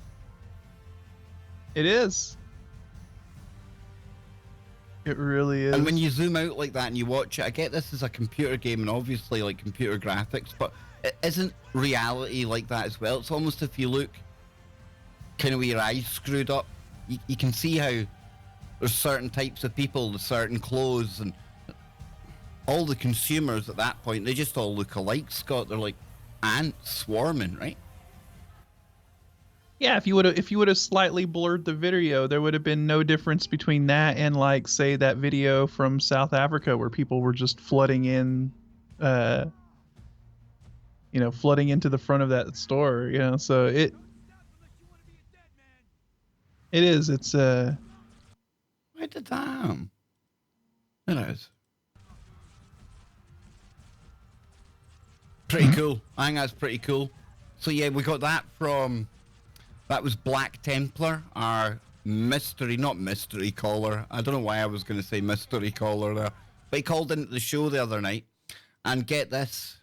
Speaker 2: It is. It really is.
Speaker 1: And when you zoom out like that and you watch it, I get this is a computer game and obviously like computer graphics, but it isn't reality like that as well. It's almost if you look kind of with your eyes screwed up, you can see how there's certain types of people with certain clothes, and all the consumers at that point, they just all look alike, Scott. They're like ants swarming, right?
Speaker 2: Yeah, if you would have slightly blurred the video, there would have been no difference between that and, like, say, that video from South Africa where people were just flooding in, flooding into the front of that store. So it is. It's
Speaker 1: Where did that? There it is. Pretty cool. I think that's pretty cool. So yeah, we got that from. That was Black Templar, our not mystery caller. I don't know why I was going to say mystery caller there. But he called into the show the other night. And get this,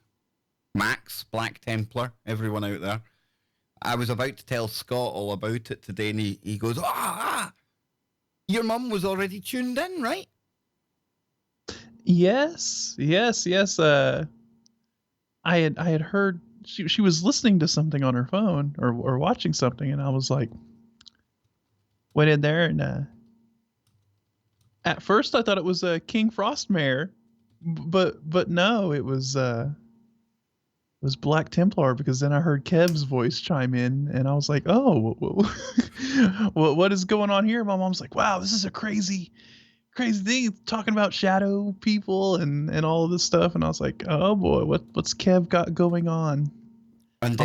Speaker 1: Max, Black Templar, everyone out there. I was about to tell Scott all about it today, and he goes, your mum was already tuned in, right?
Speaker 2: Yes. I had heard... She was listening to something on her phone or watching something, and I was like, went in there, and at first I thought it was a King Frostmare, but no, it was Black Templar, because then I heard Kev's voice chime in, and I was like, oh, what is going on here? My mom's like, wow, this is a crazy thing, talking about shadow people and all of this stuff, and I was like, oh boy, what's Kev got going on?
Speaker 1: And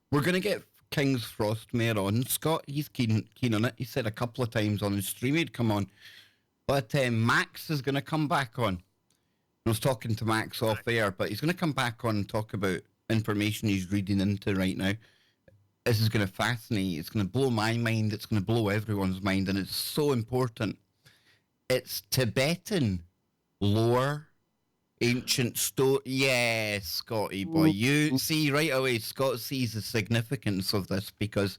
Speaker 1: we're gonna get King's Frostmare on. Scott, he's keen on it. He said a couple of times on his stream he'd come on, but Max is gonna come back on. I was talking to Max off air, but he's gonna come back on and talk about information he's reading into right now. This is gonna fascinate. It's gonna blow my mind. It's gonna blow everyone's mind, and it's so important. It's Tibetan lore, ancient story. Yeah, Scotty boy. You see right away, Scott sees the significance of this because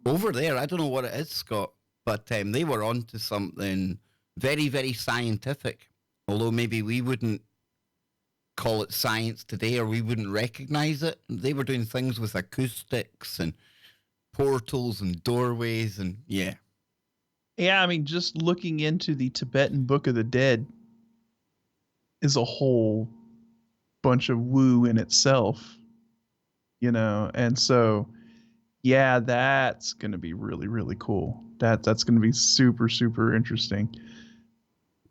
Speaker 1: over there, I don't know what it is, Scott, but they were onto something very, very scientific. Although maybe we wouldn't call it science today, or we wouldn't recognize it. They were doing things with acoustics and portals and doorways, and yeah.
Speaker 2: Yeah, I mean, just looking into the Tibetan Book of the Dead is a whole bunch of woo in itself, and so Yeah, that's going to be really, really cool. That's going to be super, super interesting.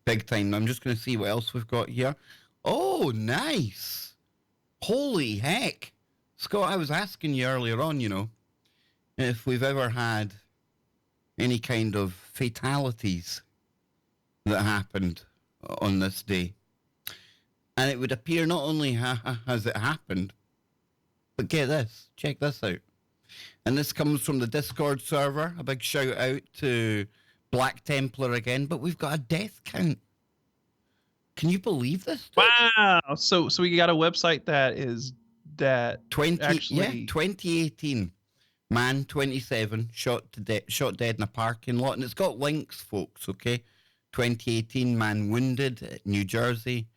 Speaker 1: Big time. I'm just going to see what else we've got here. Oh, nice. Holy heck. Scott, I was asking you earlier on, if we've ever had any kind of fatalities that happened on this day. And it would appear not only has it happened, but get this, check this out. And this comes from the Discord server. A big shout out to Black Templar again, but we've got a death count. Can you believe this? Dude?
Speaker 2: Wow. So we got a website that
Speaker 1: 2018. Man 27 shot dead in a parking lot, and it's got links, folks, okay? 2018 man wounded at New Jersey,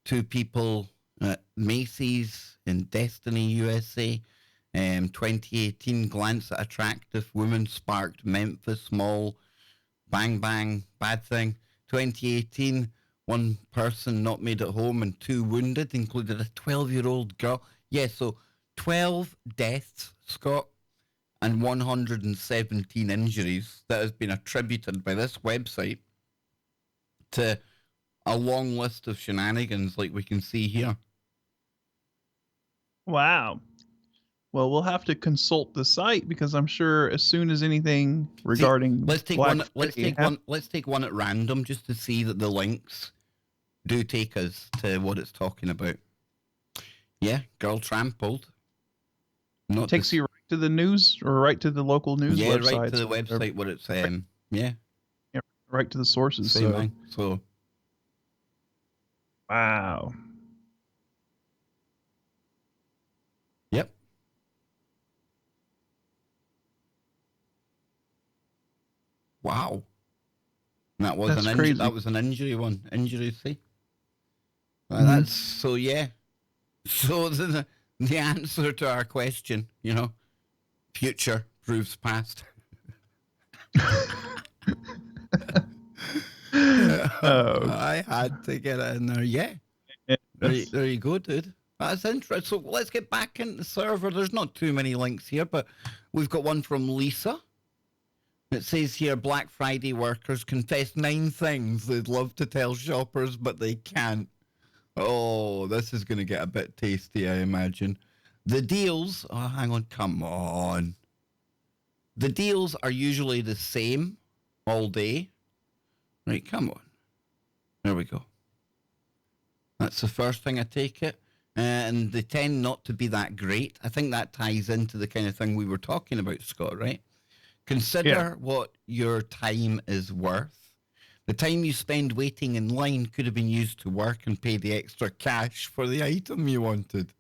Speaker 1: 2 people at Macy's in Destiny, USA. 2018 glance at attractive woman sparked Memphis Mall, bang bang, bad thing. 2018 1 person not made it home and 2 wounded, included a 12-year-old girl. Yeah, so 12 deaths, Scott, and 117 injuries that has been attributed by this website to a long list of shenanigans like we can see here.
Speaker 2: Wow. Well, we'll have to consult the site because I'm sure as soon as anything regarding
Speaker 1: let's take
Speaker 2: Black
Speaker 1: one let's take one at random just to see that the links do take us to what it's talking about. Yeah, girl trampled.
Speaker 2: It takes you right to the news or right to the local news website.
Speaker 1: Yeah, right to the website where it's yeah,
Speaker 2: right to the sources.
Speaker 1: So
Speaker 2: wow.
Speaker 1: Yep. Wow. That was
Speaker 2: crazy.
Speaker 1: That was an injury one. Injury, see? That's so yeah. So the answer to our question, future proves past. I had to get it in there. Yeah. There you go, dude. That's interesting. So let's get back into the server. There's not too many links here, but we've got one from Lisa. It says here, Black Friday workers confess 9 things they'd love to tell shoppers, but they can't. Oh, this is going to get a bit tasty, I imagine. The deals, oh, hang on, come on. The deals are usually the same all day. Right, come on. There we go. That's the first thing, I take it. And they tend not to be that great. I think that ties into the kind of thing we were talking about, Scott, right? Consider what your time is worth. The time you spend waiting in line could have been used to work and pay the extra cash for the item you wanted.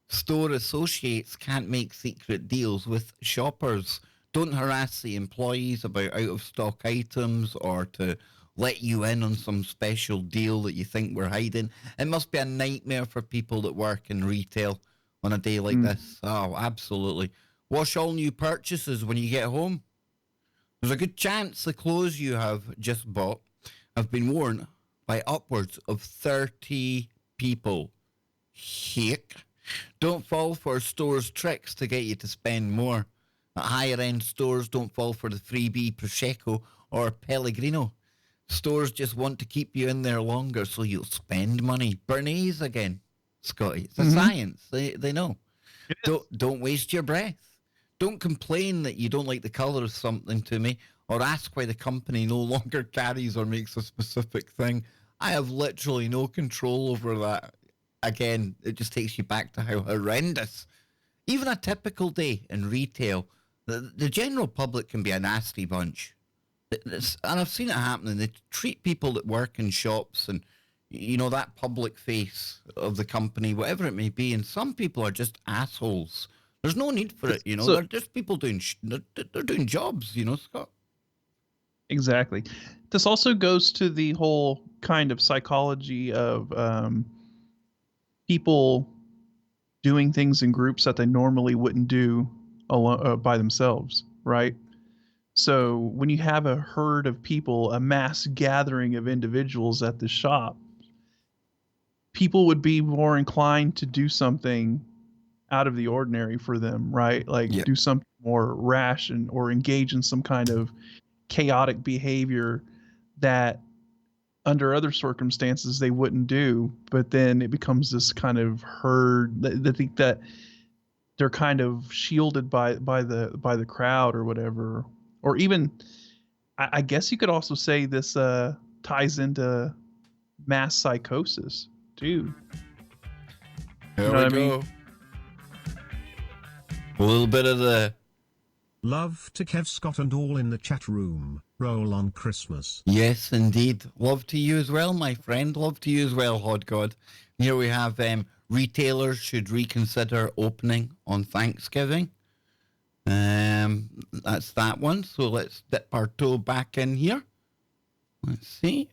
Speaker 1: Store associates can't make secret deals with shoppers. Don't harass the employees about out-of-stock items or to let you in on some special deal that you think we're hiding. It must be a nightmare for people that work in retail on a day like this. Oh, absolutely. Wash all new purchases when you get home. There's a good chance the clothes you have just bought have been worn by upwards of 30 people. Heck. Don't fall for stores' tricks to get you to spend more. At higher-end stores, don't fall for the freebie Prosecco or Pellegrino. Stores just want to keep you in there longer so you'll spend money. Bernays again, Scotty. It's a science. They know. Don't waste your breath. Don't complain that you don't like the colour of something to me or ask why the company no longer carries or makes a specific thing. I have literally no control over that. Again, it just takes you back to how horrendous. Even a typical day in retail, the general public can be a nasty bunch. And I've seen it happening. They treat people that work in shops and, that public face of the company, whatever it may be, and some people are just assholes. There's no need for it, they're just people doing, they're doing jobs, Scott.
Speaker 2: Exactly. This also goes to the whole kind of psychology of people doing things in groups that they normally wouldn't do alone, by themselves, right? So when you have a herd of people, a mass gathering of individuals at the shop, people would be more inclined to do something out of the ordinary for them, right? Like
Speaker 1: Yeah.
Speaker 2: do something more rash or engage in some kind of chaotic behavior that under other circumstances they wouldn't do, but then it becomes this kind of herd that think that they're kind of shielded by the crowd or whatever. Or even I guess you could also say this ties into mass psychosis too.
Speaker 1: Here
Speaker 2: You know
Speaker 1: we
Speaker 2: what I mean?
Speaker 1: go. A little bit of the
Speaker 9: Love to Kev Scott and all in the chat room. Roll on Christmas.
Speaker 1: yes, indeed. Love to you as well, my friend. Love to you as well, Hod God. Here we have retailers should reconsider opening on Thanksgiving. That's that one. So let's dip our toe back in here. Let's see.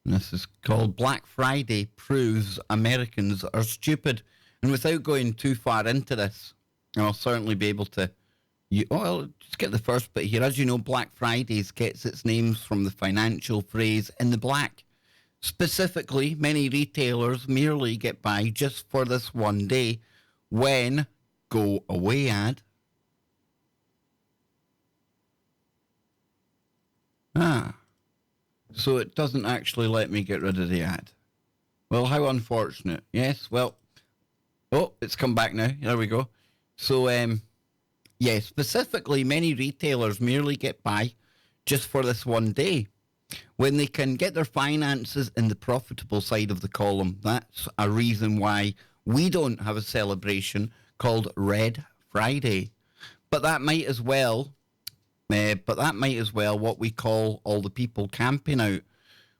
Speaker 1: This is called Black Friday Proves Americans Are Stupid. And without going too far into this, I'll certainly be able to... I'll just get the first bit here. As you know, Black Fridays gets its names from the financial phrase in the black. Specifically, many retailers merely get by just for this one day when go away ad. So it doesn't actually let me get rid of the ad. Well, how unfortunate. Yes, well, oh, it's come back now. There we go. So, specifically, many retailers merely get by just for this one day when they can get their finances in the profitable side of the column. That's a reason why we don't have a celebration called Red Friday. But that might as well what we call all the people camping out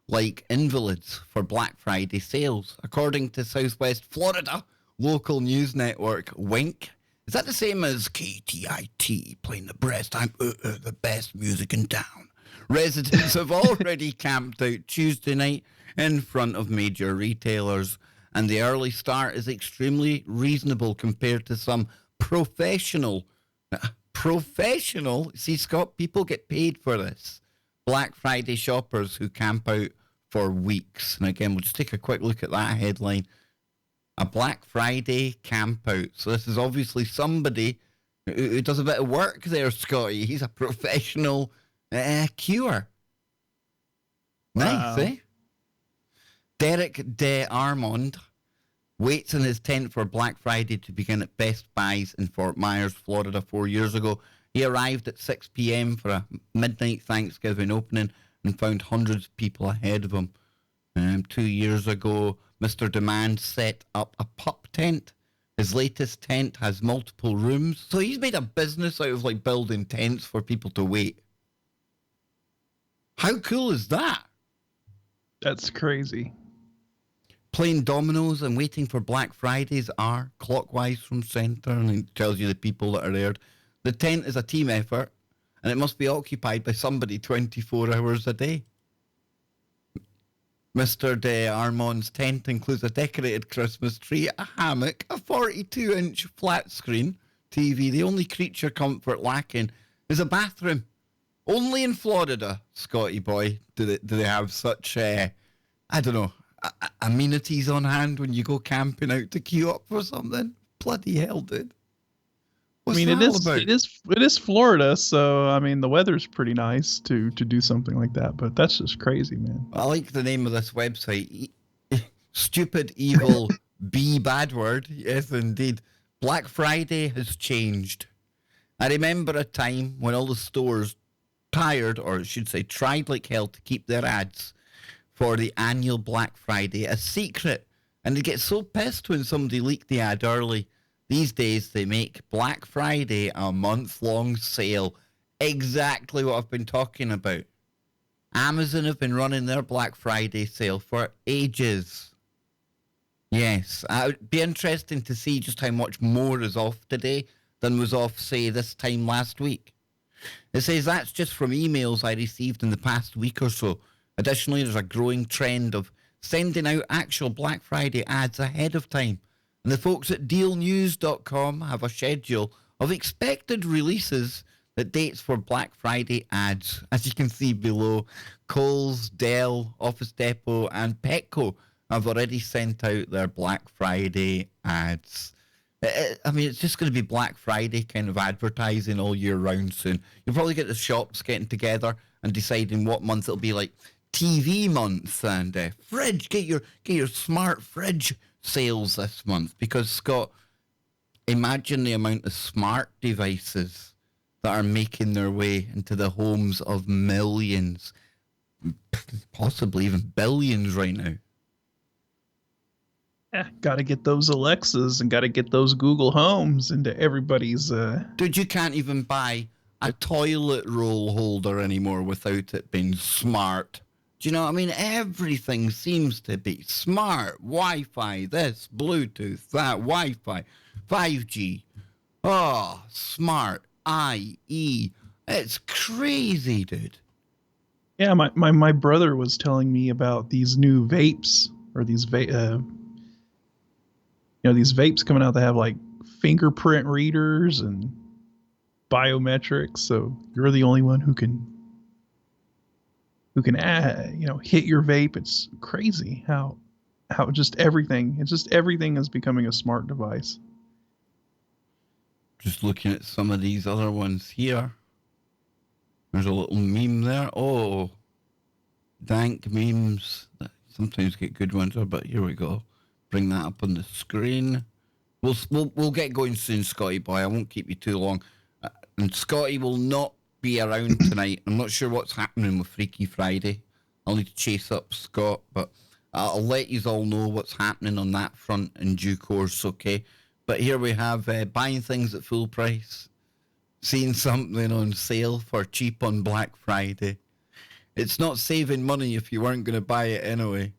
Speaker 1: like invalids for Black Friday sales. According to Southwest Florida local news network Wink, is that the same as KTIT playing the the best music in town? Residents have already camped out Tuesday night in front of major retailers, and the early start is extremely reasonable compared to some professional, see, Scott, people get paid for this, Black Friday shoppers who camp out for weeks. And again, we'll just take a quick look at that headline. A Black Friday camp out. So this is obviously somebody who does a bit of work there, Scotty. He's a professional queuer. Nice, eh? Derek De Armand waits in his tent for Black Friday to begin at Best Buys in Fort Myers, Florida 4 years ago. He arrived at 6 p.m. for a midnight Thanksgiving opening and found hundreds of people ahead of him. 2 years ago, Mr. Demand set up a pup tent. His latest tent has multiple rooms. So he's made a business out of like building tents for people to wait. How cool is that?
Speaker 2: That's crazy.
Speaker 1: Playing dominoes and waiting for Black Fridays are clockwise from centre, and it tells you the people that are there. The tent is a team effort, and it must be occupied by somebody 24 hours a day. Mr. De Armand's tent includes a decorated Christmas tree, a hammock, a 42-inch flat screen TV. The only creature comfort lacking is a bathroom. Only in Florida, Scotty boy, do they have such, amenities on hand when you go camping out to queue up for something. Bloody hell, dude. What's
Speaker 2: it is Florida, so I mean the weather's pretty nice to do something like that, but that's just crazy, man.
Speaker 1: I like the name of this website. Stupid Evil B Bad Word. Yes, indeed. Black Friday has changed. I remember a time when all the stores tried like hell to keep their ads for the annual Black Friday a secret, and they get so pissed when somebody leaked the ad early. These days, they make Black Friday a month-long sale. Exactly what I've been talking about. Amazon have been running their Black Friday sale for ages. Yes, it would be interesting to see just how much more is off today than was off, say, this time last week. It says that's just from emails I received in the past week or so. Additionally, there's a growing trend of sending out actual Black Friday ads ahead of time. And the folks at dealnews.com have a schedule of expected releases that dates for Black Friday ads. As you can see below, Kohl's, Dell, Office Depot, and Petco have already sent out their Black Friday ads. I mean, it's just going to be Black Friday kind of advertising all year round soon. You'll probably get the shops getting together and deciding what month it'll be, like TV month and fridge. Get your smart fridge sales this month, because Scott, imagine the amount of smart devices that are making their way into the homes of millions, possibly even billions right now.
Speaker 2: Yeah, got to get those Alexas and got to get those Google Homes into everybody's.
Speaker 1: Dude, you can't even buy a toilet roll holder anymore without it being smart. Do you know what I mean? Everything seems to be smart. Wi-Fi, this, Bluetooth, that, Wi-Fi, 5G. Oh, smart, IE. It's crazy, dude.
Speaker 2: Yeah, my brother was telling me about these new vapes, or these these vapes coming out that have like fingerprint readers and biometrics. So you're the only one who can hit your vape. It's crazy how just everything is becoming a smart device.
Speaker 1: Just looking at some of these other ones here. There's a little meme there. Oh, dank memes. Sometimes get good ones, but here we go. Bring that up on the screen. We'll get going soon, Scotty boy. I won't keep you too long. And Scotty will not be around tonight. I'm not sure what's happening with Freaky Friday. I'll need to chase up Scott, but I'll let you all know what's happening on that front in due course, okay? But here we have buying things at full price, seeing something on sale for cheap on Black Friday. It's not saving money if you weren't going to buy it anyway.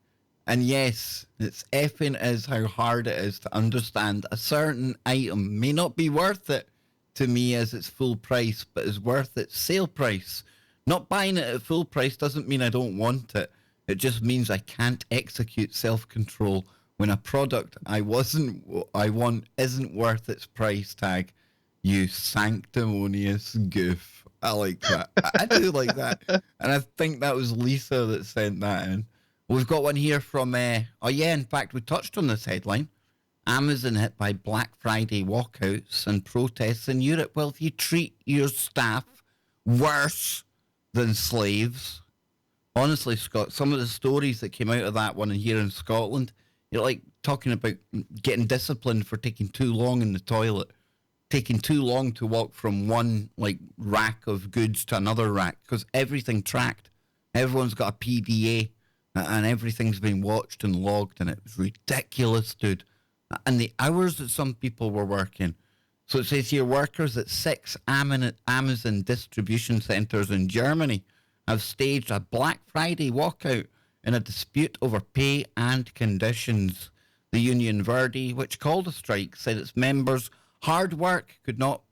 Speaker 1: And yes, it's effing is how hard it is to understand a certain item may not be worth it to me as its full price, but is worth its sale price. Not buying it at full price doesn't mean I don't want it. It just means I can't execute self-control when a product I want isn't worth its price tag. You sanctimonious goof. I like that. I do like that. And I think that was Lisa that sent that in. We've got one here from, in fact, we touched on this headline. Amazon hit by Black Friday walkouts and protests in Europe. Well, if you treat your staff worse than slaves, honestly, Scott, some of the stories that came out of that one here in Scotland, you're like talking about getting disciplined for taking too long in the toilet, taking too long to walk from one like rack of goods to another rack, because everything tracked. Everyone's got a PDA. And everything's been watched and logged, and it was ridiculous, dude. And the hours that some people were working. So it says here, workers at 6 Amazon distribution centers in Germany have staged a Black Friday walkout in a dispute over pay and conditions. The union Verdi, which called a strike, said its members' hard work could not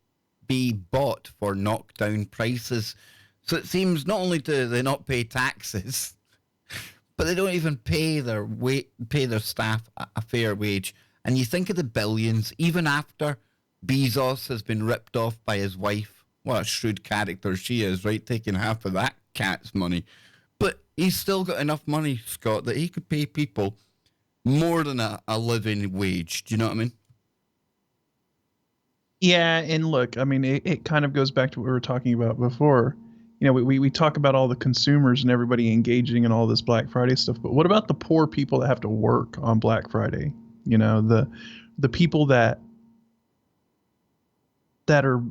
Speaker 1: be bought for knockdown prices. So it seems not only do they not pay taxes, but they don't even pay their staff a fair wage. And you think of the billions, even after Bezos has been ripped off by his wife. What a shrewd character she is, right? Taking half of that cat's money. But he's still got enough money, Scott, that he could pay people more than a living wage. Do you know what I mean?
Speaker 2: Yeah, and look, I mean, it kind of goes back to what we were talking about before. You know, we talk about all the consumers and everybody engaging in all this Black Friday stuff, but what about the poor people that have to work on Black Friday? You know, the people that are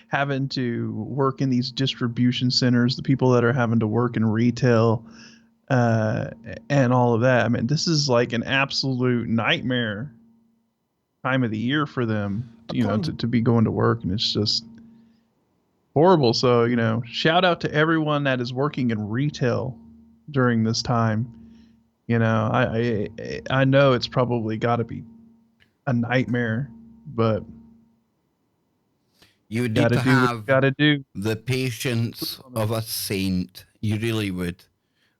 Speaker 2: having to work in these distribution centers, the people that are having to work in retail, and all of that. I mean, this is like an absolute nightmare time of the year for them, you know, to be going to work, and it's just horrible. So, you know, shout out to everyone that is working in retail during this time. You know, I know it's probably got to be a nightmare, but
Speaker 1: you would need to have
Speaker 2: gotta do
Speaker 1: the patience of a saint. You really would.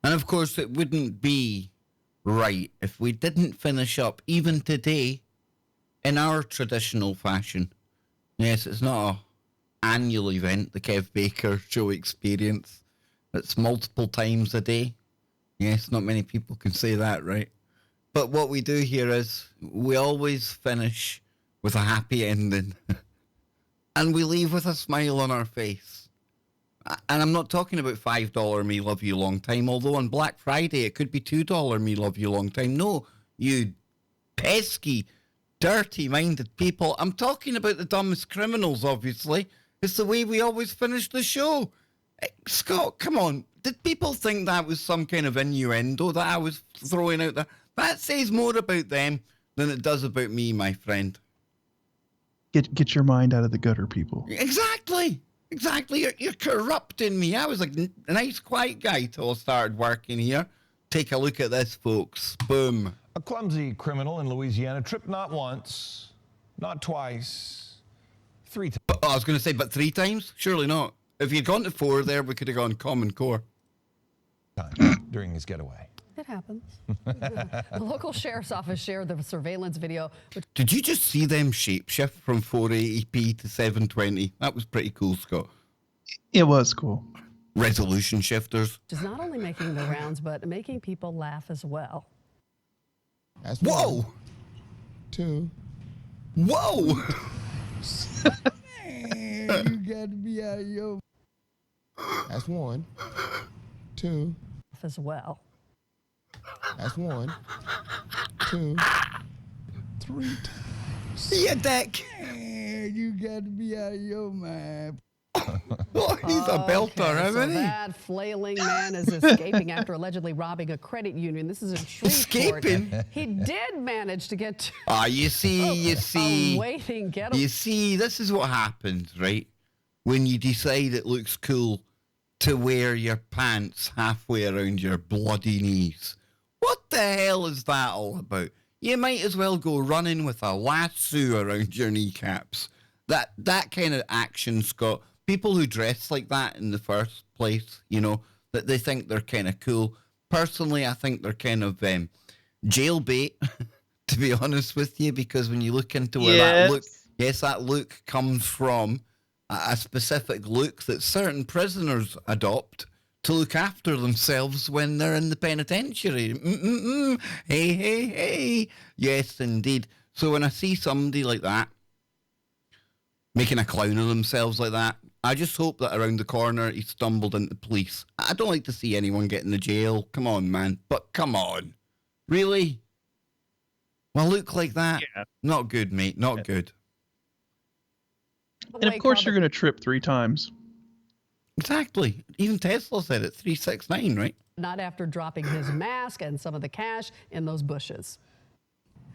Speaker 1: And of course, it wouldn't be right if we didn't finish up even today in our traditional fashion. Yes, it's not a annual event, the Kev Baker Show Experience. It's multiple times a day. Yes, not many people can say that, right? But what we do here is we always finish with a happy ending. And we leave with a smile on our face. And I'm not talking about $5 me love you long time, although on Black Friday it could be $2 me love you long time. No, you pesky, dirty-minded people. I'm talking about the dumbest criminals, obviously. It's the way we always finish the show. Scott, come on. Did people think that was some kind of innuendo that I was throwing out there? That says more about them than it does about me, my friend.
Speaker 2: Get your mind out of the gutter, people.
Speaker 1: Exactly. You're corrupting me. I was like a nice, quiet guy till I started working here. Take a look at this, folks. Boom.
Speaker 10: A clumsy criminal in Louisiana tripped not once, not twice, 3 times.
Speaker 1: I was going to say, but 3 times? Surely not. If you'd gone to 4 there, we could have gone Common Core.
Speaker 10: During his getaway.
Speaker 11: It happens. The local sheriff's office shared the surveillance video.
Speaker 1: Did you just see them shapeshift from 480p to 720? That was pretty cool, Scott.
Speaker 2: It was cool.
Speaker 1: Resolution shifters.
Speaker 11: Which is not only making the rounds, but making people laugh as well.
Speaker 12: That's
Speaker 1: Whoa!
Speaker 12: 1, 2.
Speaker 1: Whoa!
Speaker 12: You got to be out of your... That's 1, 2.
Speaker 11: As well.
Speaker 12: That's 1, 2, 3 times.
Speaker 1: Yeah, Dick.
Speaker 12: You got to be out of your mind.
Speaker 1: Oh, he's a belter,
Speaker 11: so
Speaker 1: isn't he?
Speaker 11: that flailing man is escaping after allegedly robbing a credit union. This is in Shreveport.
Speaker 1: Escaping?
Speaker 11: He did manage to get to
Speaker 1: You see.
Speaker 11: a waiting getaway.
Speaker 1: You see, this is what happens, right? When you decide it looks cool to wear your pants halfway around your bloody knees. What the hell is that all about? You might as well go running with a lasso around your kneecaps. That kind of action, Scott. People who dress like that in the first place, you know, that they think they're kind of cool. Personally, I think they're kind of jailbait, to be honest with you, because when you look into where that look comes from, a specific look that certain prisoners adopt to look after themselves when they're in the penitentiary. Hey. Yes, indeed. So when I see somebody like that, making a clown of themselves like that, I just hope that around the corner he stumbled into police. I don't like to see anyone get in the jail. Come on, man. But come on. Really? Well, look like that? Yeah. Not good, mate. Not good.
Speaker 2: And of course you're going to trip 3 times.
Speaker 1: Exactly. Even Tesla said it, 369, right?
Speaker 11: Not after dropping his mask and some of the cash in those bushes.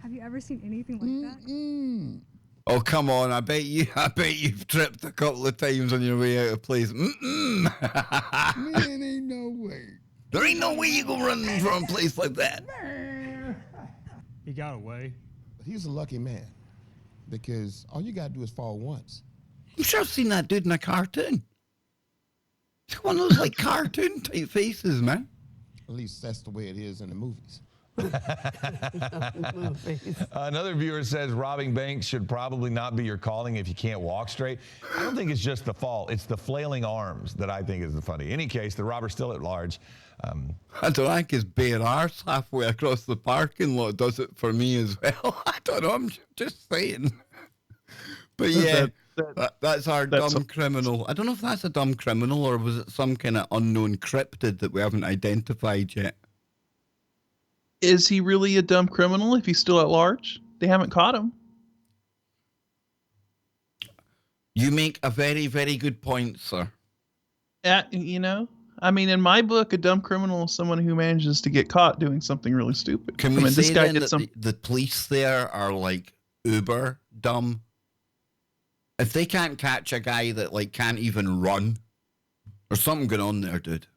Speaker 13: Have you ever seen anything like that?
Speaker 1: Oh, come on. I bet you've tripped a couple of times on your way out of place.
Speaker 12: Man, ain't no way.
Speaker 1: There ain't no way you go running from a place like that.
Speaker 3: He got away.
Speaker 12: But he's a lucky man because all you got to do is fall once.
Speaker 1: I'm sure I've seen that dude in a cartoon. It's one of those like cartoon type faces, man.
Speaker 12: At least that's the way it is in the movies.
Speaker 10: Another viewer says robbing banks should probably not be your calling if you can't walk straight. I don't think it's just the fall. It's the flailing arms that I think is the funny. In any case, the robber's still at large.
Speaker 1: I don't think his bare arse halfway across the parking lot does it for me as well. I don't know. I'm just saying. But yeah, that's our dumb criminal. I don't know if that's a dumb criminal or was it some kind of unknown cryptid that we haven't identified yet.
Speaker 2: Is he really a dumb criminal if he's still at large? They haven't caught him.
Speaker 1: You make a very, very good point, sir.
Speaker 2: You know, I mean, in my book, a dumb criminal is someone who manages to get caught doing something really stupid.
Speaker 1: Can we say then that the police there are like uber dumb? If they can't catch a guy that like can't even run, there's something going on there, dude.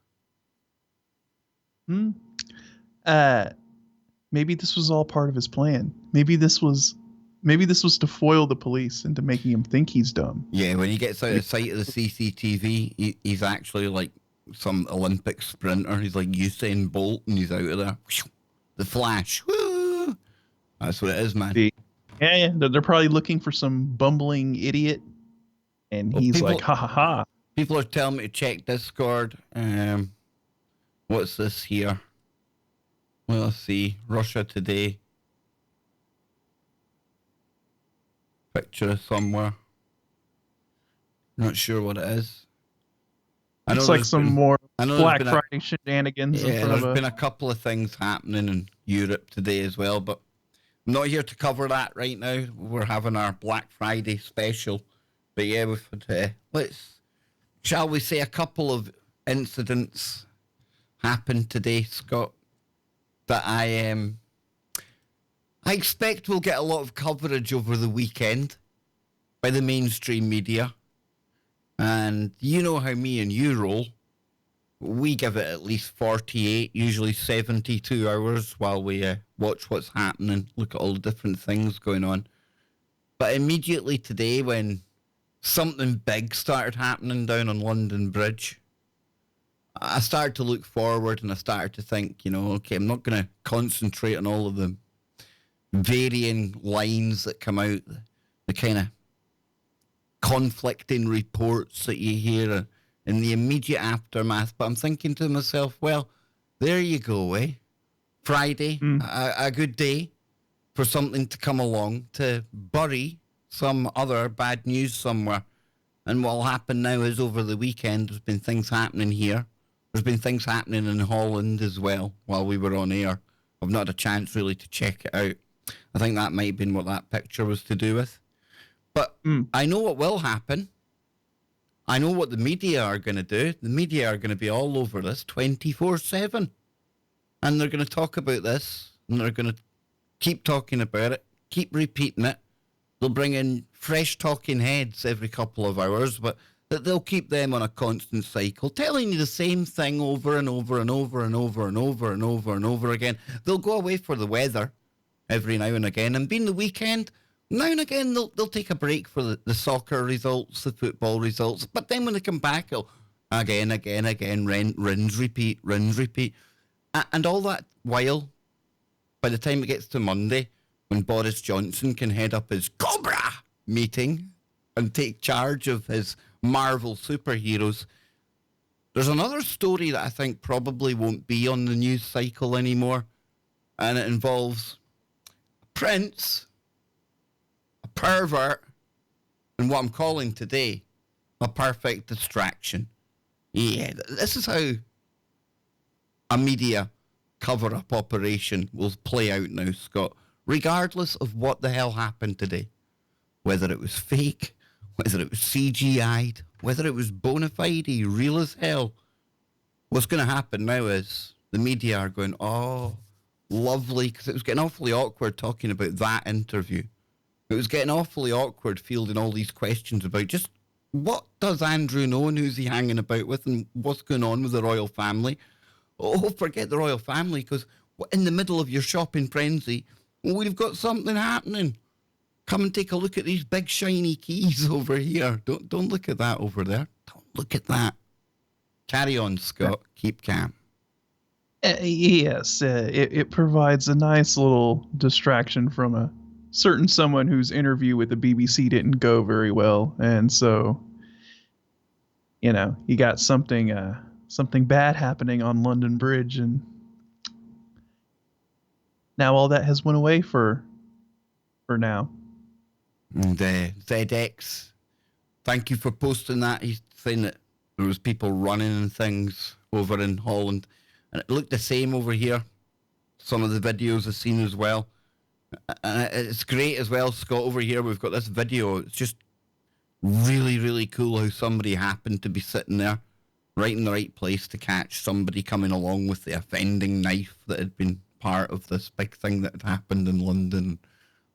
Speaker 2: Maybe this was all part of his plan. Maybe this was to foil the police into making him think he's dumb.
Speaker 1: Yeah, when he gets out of sight of the CCTV, he's actually like some Olympic sprinter. He's like Usain Bolt, and he's out of there. The Flash. Woo! That's what it is, man.
Speaker 2: Yeah. They're probably looking for some bumbling idiot, and he's like, ha ha ha.
Speaker 1: People are telling me to check Discord. What's this here? Let's see. Russia Today. Picture somewhere. Not sure what it is.
Speaker 2: Looks like some more Black
Speaker 1: there's
Speaker 2: Friday shenanigans in front of
Speaker 1: there's been a couple of things happening in Europe today as well, but I'm not here to cover that right now. We're having our Black Friday special. But yeah, shall we say a couple of incidents happened today, Scott, that I expect will get a lot of coverage over the weekend by the mainstream media. And you know how me and you roll. We give it at least 48, usually 72 hours while we watch what's happening, look at all the different things going on. But immediately today, when something big started happening down on London Bridge, I started to look forward and I started to think, okay, I'm not going to concentrate on all of the varying lines that come out, the kind of conflicting reports that you hear in the immediate aftermath. But I'm thinking to myself, well, there you go, eh? Friday, a good day for something to come along to bury some other bad news somewhere. And what'll happen now is over the weekend, there's been things happening here. There's been things happening in Holland as well while we were on air. I've not had a chance really to check it out. I think that might have been what that picture was to do with. But I know what will happen. I know what the media are going to do. The media are going to be all over this 24/7. And they're going to talk about this. And they're going to keep talking about it, keep repeating it. They'll bring in fresh talking heads every couple of hours, but they'll keep them on a constant cycle, telling you the same thing over and over and over and over and over and over and over again. They'll go away for the weather every now and again. And being the weekend, now and again, they'll take a break for the soccer results, the football results. But then when they come back, it'll again, rinse, repeat. And all that while, by the time it gets to Monday, when Boris Johnson can head up his Cobra meeting and take charge of his Marvel superheroes, there's another story that I think probably won't be on the news cycle anymore. And it involves a prince, a pervert, and what I'm calling today a perfect distraction. Yeah, this is how a media cover-up operation will play out now, Scott, regardless of what the hell happened today. Whether it was fake, whether it was CGI'd, whether it was bona fide, real as hell. What's going to happen now is the media are going, oh, lovely, because it was getting awfully awkward talking about that interview. It was getting awfully awkward fielding all these questions about just what does Andrew know and who's he hanging about with and what's going on with the royal family. Oh, forget the royal family, because in the middle of your shopping frenzy, we've got something happening. Come and take a look at these big shiny keys over here. Don't look at that over there. Don't look at that. Carry on, Scott. Keep calm.
Speaker 2: Yes, it provides a nice little distraction from a certain someone whose interview with the BBC didn't go very well, and so you got something bad happening on London Bridge, and now all that has went away for now.
Speaker 1: The ZX, thank you for posting that. He's saying that there was people running and things over in Holland, and it looked the same over here. Some of the videos I've seen as well, and it's great as well, Scott. Over here we've got this video. It's just really, really cool how somebody happened to be sitting there right in the right place to catch somebody coming along with the offending knife that had been part of this big thing that had happened in London.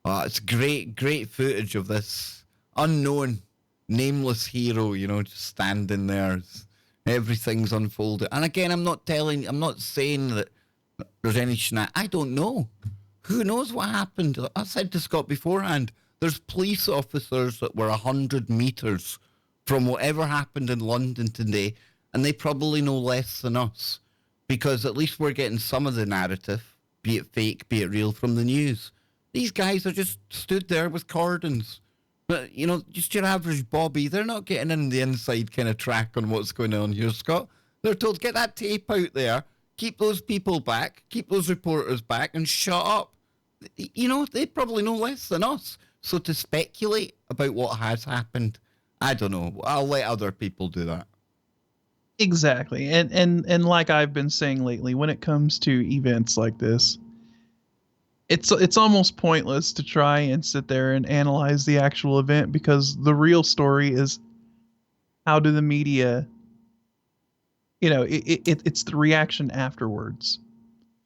Speaker 1: It's great footage of this unknown, nameless hero, just standing there. Everything's unfolded. And again, I'm not saying that there's any I don't know. Who knows what happened? I said to Scott beforehand, there's police officers that were 100 meters from whatever happened in London today, and they probably know less than us, because at least we're getting some of the narrative, be it fake, be it real, from the news. These guys are just stood there with cordons. But, just your average Bobby, they're not getting in the inside kind of track on what's going on here, Scott. They're told, get that tape out there, keep those people back, keep those reporters back, and shut up. You know, they probably know less than us. So to speculate about what has happened, I don't know. I'll let other people do that.
Speaker 2: Exactly. And like I've been saying lately, when it comes to events like this, it's almost pointless to try and sit there and analyze the actual event, because the real story is, how do the media, it's the reaction afterwards.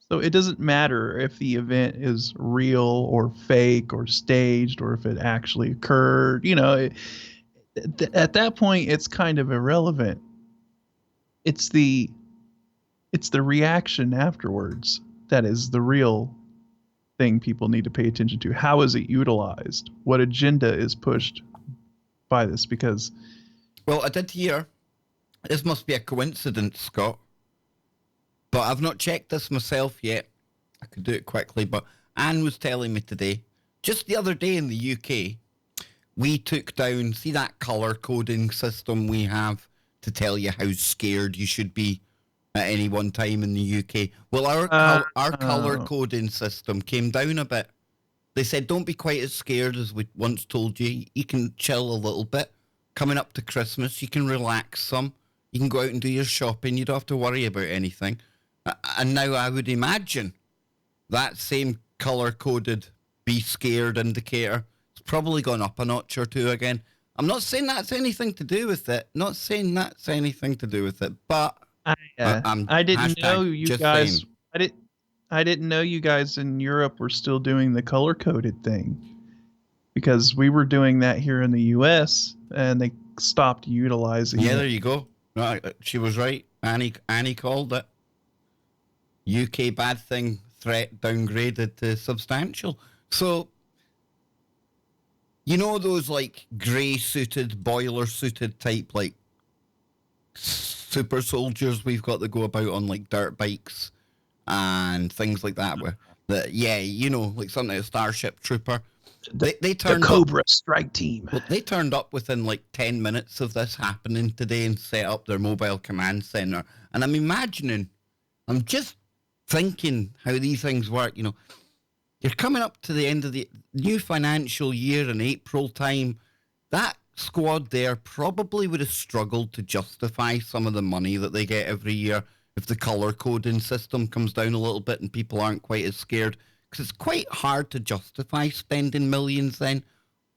Speaker 2: So it doesn't matter if the event is real or fake or staged, or if it actually occurred. At that point, it's kind of irrelevant. It's the reaction afterwards that is the real thing people need to pay attention to. How is it utilized? What agenda is pushed by this? Because,
Speaker 1: well, I did hear, this must be a coincidence, Scott, but I've not checked this myself yet. I could do it quickly, but Anne was telling me today, just the other day in the UK, we took down, see that colour coding system we have to tell you how scared you should be at any one time in the UK. Well, our colour coding system came down a bit. They said, don't be quite as scared as we once told you. You can chill a little bit. Coming up to Christmas, you can relax some. You can go out and do your shopping. You don't have to worry about anything. And now I would imagine that same colour-coded be scared indicator has probably gone up a notch or two again. I'm not saying that's anything to do with it. But
Speaker 2: I didn't know you guys.
Speaker 1: Saying.
Speaker 2: I didn't know you guys in Europe were still doing the color-coded thing, because we were doing that here in the U.S. and they stopped utilizing it.
Speaker 1: Yeah, there you go. No, she was right. Annie called it. UK bad thing threat downgraded to substantial. So, you know those like grey-suited, boiler-suited type like super soldiers we've got that go about on like dirt bikes and things like that? Like something like a Starship Trooper. They turned
Speaker 2: the Cobra Strike Team.
Speaker 1: Well, they turned up within like 10 minutes of this happening today and set up their mobile command center. And I'm just thinking how these things work. You're coming up to the end of the new financial year in April time. That squad there probably would have struggled to justify some of the money that they get every year if the color coding system comes down a little bit and people aren't quite as scared. Because it's quite hard to justify spending millions then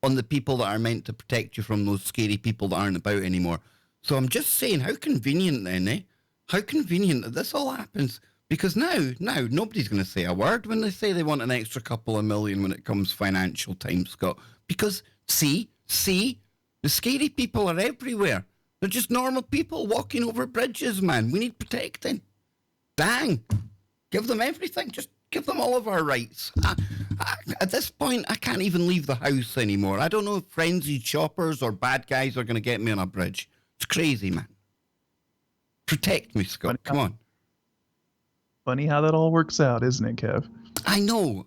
Speaker 1: on the people that are meant to protect you from those scary people that aren't about anymore. So I'm just saying, how convenient then, eh? How convenient that this all happens. Because now nobody's going to say a word when they say they want an extra couple of million when it comes financial time, Scott. Because, see, the scary people are everywhere. They're just normal people walking over bridges, man. We need protecting. Dang. Give them everything. Just give them all of our rights. At this point, I can't even leave the house anymore. I don't know if frenzied shoppers or bad guys are going to get me on a bridge. It's crazy, man. Protect me, Scott. Come on.
Speaker 2: Funny how that all works out, isn't it, Kev?
Speaker 1: I know.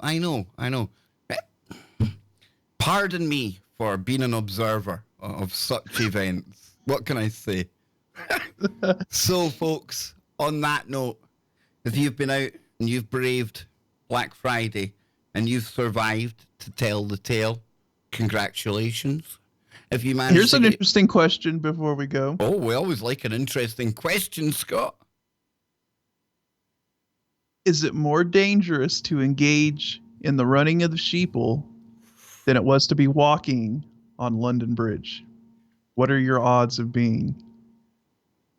Speaker 1: Pardon me for being an observer of such events. What can I say? So, folks, on that note, if you've been out and you've braved Black Friday and you've survived to tell the tale, congratulations. If you managed
Speaker 2: Here's an interesting question before we go.
Speaker 1: Oh, we always like an interesting question, Scott.
Speaker 2: Is it more dangerous to engage in the running of the Sheeple than it was to be walking on London Bridge? What are your odds of being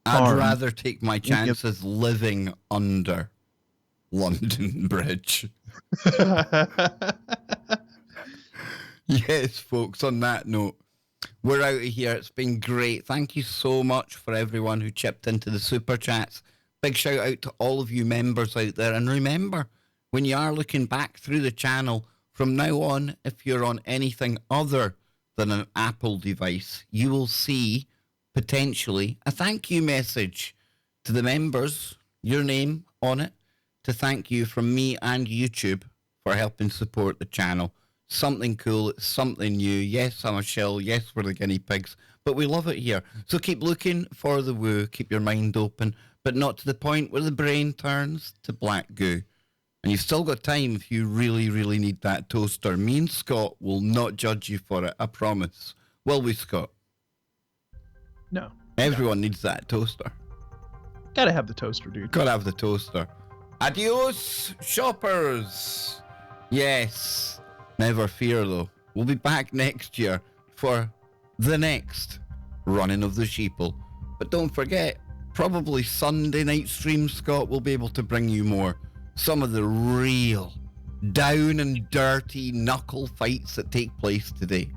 Speaker 2: harmed?
Speaker 1: I'd rather take my chances living under London Bridge. Yes, folks, on that note, we're out of here. It's been great. Thank you so much for everyone who chipped into the super chats. Big shout out to all of you members out there. And remember, when you are looking back through the channel, from now on, if you're on anything other than an Apple device, you will see potentially a thank you message to the members, your name on it, to thank you from me and YouTube for helping support the channel. Something cool, it's something new. Yes, I'm a shill. Yes, we're the guinea pigs, but we love it here. So keep looking for the woo. Keep your mind open. but not to the point where the brain turns to black goo. And you've still got time if you really, really need that toaster. Me and Scott will not judge you for it, I promise. Will we, Scott?
Speaker 2: No.
Speaker 1: Everyone needs that toaster.
Speaker 2: Gotta have the toaster, dude.
Speaker 1: Gotta have the toaster. Adios, shoppers. Yes. Never fear, though. We'll be back next year for the next running of the Sheeple. But don't forget, probably Sunday night stream, Scott will be able to bring you more. Some of the real down and dirty knuckle fights that take place today.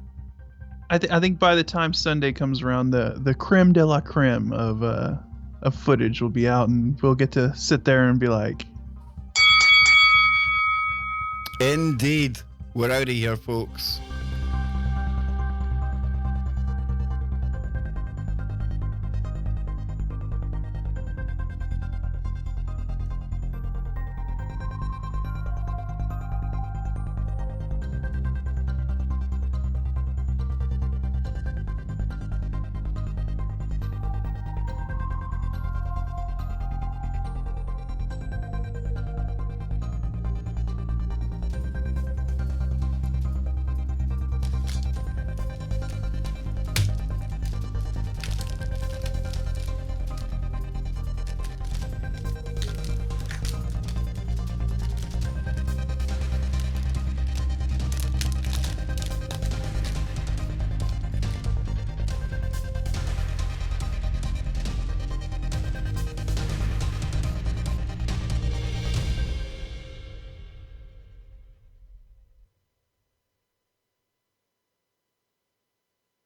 Speaker 2: I think by the time Sunday comes around, the creme de la creme of footage will be out, and we'll get to sit there and be like,
Speaker 1: indeed. We're out of here, folks.